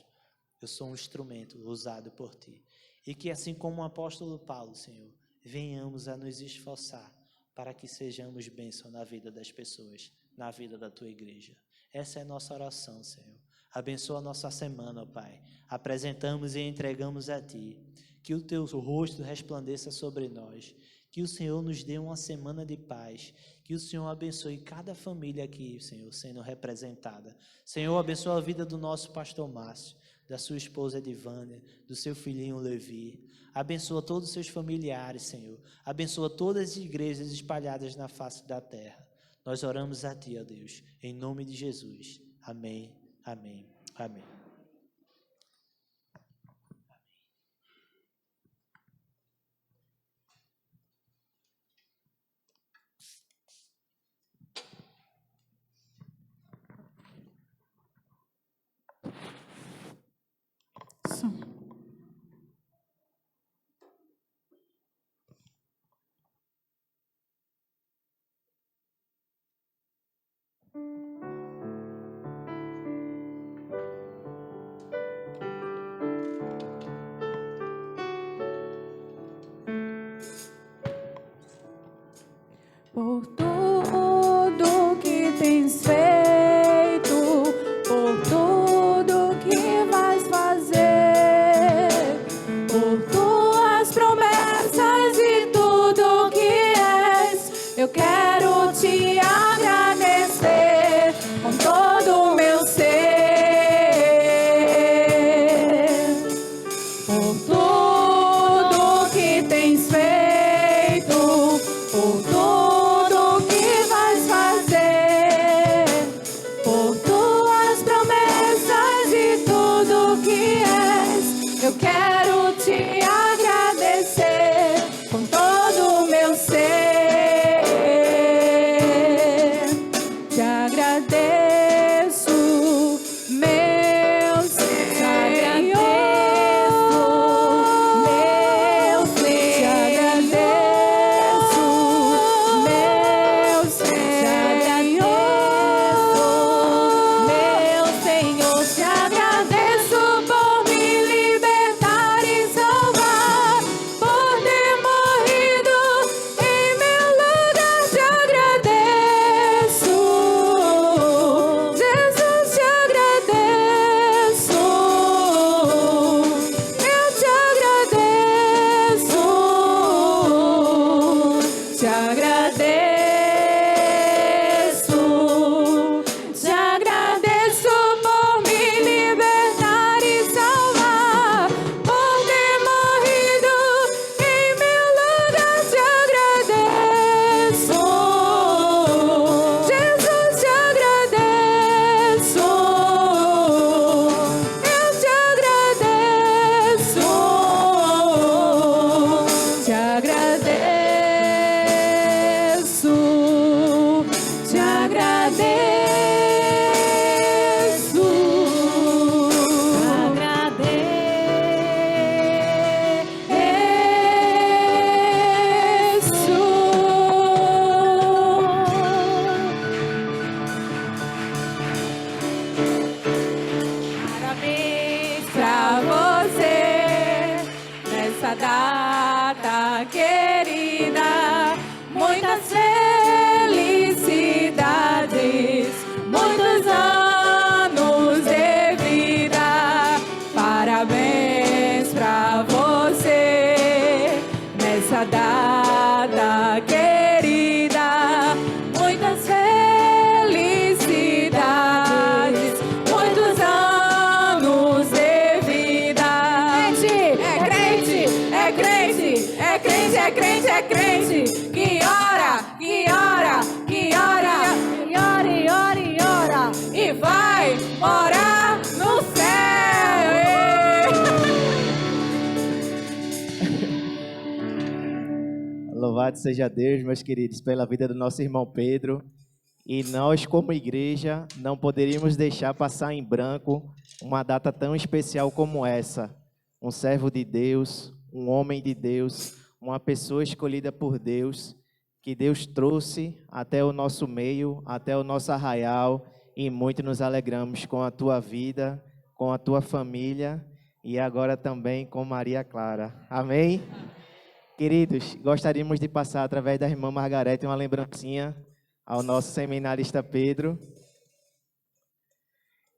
eu sou um instrumento usado por ti. E que assim como o apóstolo Paulo, Senhor, venhamos a nos esforçar para que sejamos bênção na vida das pessoas, na vida da tua igreja. Essa é a nossa oração, Senhor. Abençoa a nossa semana, ó Pai. Apresentamos e entregamos a ti. Que o teu rosto resplandeça sobre nós. Que o Senhor nos dê uma semana de paz. Que o Senhor abençoe cada família aqui, Senhor, sendo representada. Senhor, abençoa a vida do nosso pastor Márcio, da sua esposa Edivânia, do seu filhinho Levi. Abençoa todos os seus familiares, Senhor. Abençoa todas as igrejas espalhadas na face da terra. Nós oramos a ti, ó Deus, em nome de Jesus. Amém, amém, amém. Por tudo que tens feito, por tudo que vais fazer, por tuas promessas e tudo que és, eu quero te agradecer com todo o meu ser. Por tudo que tens feito, por tudo que vais fazer, por tuas promessas e tudo que és, eu quero te agradecer com todo o meu ser. Te agradeço, meu Senhor. Te agradeço, meu Senhor. Te agradeço, meu Senhor. Te agradeço, meu Senhor. Te agradeço por me libertar nessa data querida. Muitas felicidades, muitos anos de vida. Parabéns pra você nessa data querida. Muitas felicidades, muitos anos de vida. É crente, é crente, é crente, é crente. Que ora, que ora, que ora, e ora, e ora, e ora, e vai morar no céu. Louvado seja Deus, meus queridos, pela vida do nosso irmão Pedro. E nós, como igreja, não poderíamos deixar passar em branco uma data tão especial como essa. Um servo de Deus, um homem de Deus, uma pessoa escolhida por Deus, que Deus trouxe até o nosso meio, até o nosso arraial, e muito nos alegramos com a tua vida, com a tua família e agora também com Maria Clara. Amém? Queridos, gostaríamos de passar através da irmã Margarete uma lembrancinha ao nosso seminarista Pedro.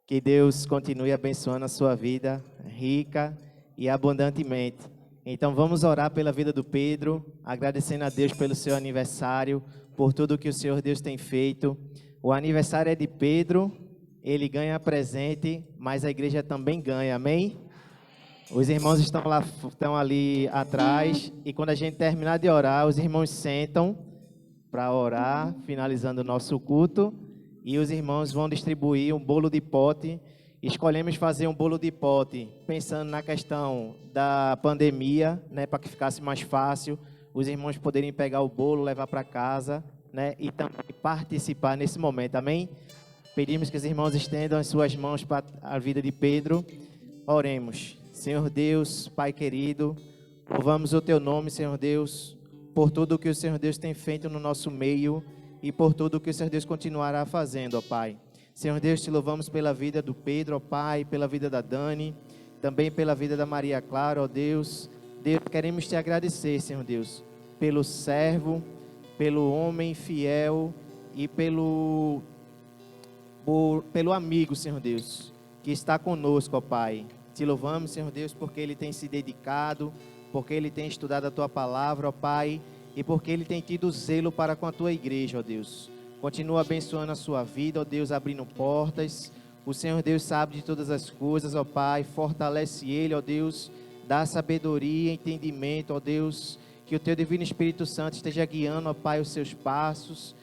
Que Deus continue abençoando a sua vida rica e abundantemente. Então vamos orar pela vida do Pedro, agradecendo a Deus pelo seu aniversário, por tudo que o Senhor Deus tem feito. O aniversário é de Pedro, ele ganha presente, mas a igreja também ganha, amém? Os irmãos estão ali atrás, e quando a gente terminar de orar, os irmãos sentam para orar, finalizando o nosso culto, e os irmãos vão distribuir um bolo de pote. Escolhemos fazer um bolo de pote, pensando na questão da pandemia, né, para que ficasse mais fácil, os irmãos poderem pegar o bolo, levar para casa, né, e também participar nesse momento, amém? Pedimos que os irmãos estendam as suas mãos para a vida de Pedro. Oremos. Senhor Deus, Pai querido, louvamos o Teu nome, Senhor Deus, por tudo que o Senhor Deus tem feito no nosso meio e por tudo que o Senhor Deus continuará fazendo, ó Pai. Senhor Deus, te louvamos pela vida do Pedro, ó Pai, pela vida da Dani, também pela vida da Maria Clara, ó Deus. Deus, queremos te agradecer, Senhor Deus, pelo servo, pelo homem fiel e pelo amigo, Senhor Deus, que está conosco, ó Pai. Te louvamos, Senhor Deus, porque ele tem se dedicado, porque ele tem estudado a Tua palavra, ó Pai, e porque ele tem tido zelo para com a Tua igreja, ó Deus. Continua abençoando a sua vida, ó Deus, abrindo portas. O Senhor Deus sabe de todas as coisas, ó Pai. Fortalece ele, ó Deus. Dá sabedoria, entendimento, ó Deus. Que o Teu Divino Espírito Santo esteja guiando, ó Pai, os seus passos,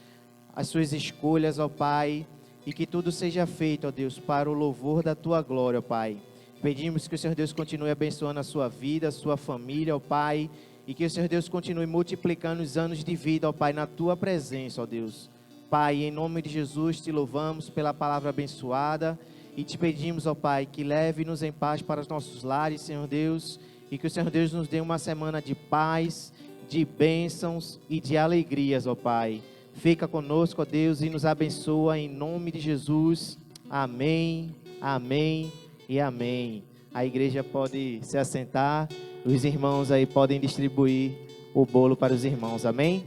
as suas escolhas, ó Pai. E que tudo seja feito, ó Deus, para o louvor da Tua glória, ó Pai. Pedimos que o Senhor Deus continue abençoando a sua vida, a sua família, ó Pai. E que o Senhor Deus continue multiplicando os anos de vida, ó Pai, na Tua presença, ó Deus. Pai, em nome de Jesus, te louvamos pela palavra abençoada e te pedimos, ó Pai, que leve-nos em paz para os nossos lares, Senhor Deus, e que o Senhor Deus nos dê uma semana de paz, de bênçãos e de alegrias, ó Pai. Fica conosco, ó Deus, e nos abençoa em nome de Jesus. Amém, amém e amém. A igreja pode se assentar, os irmãos aí podem distribuir o bolo para os irmãos, amém?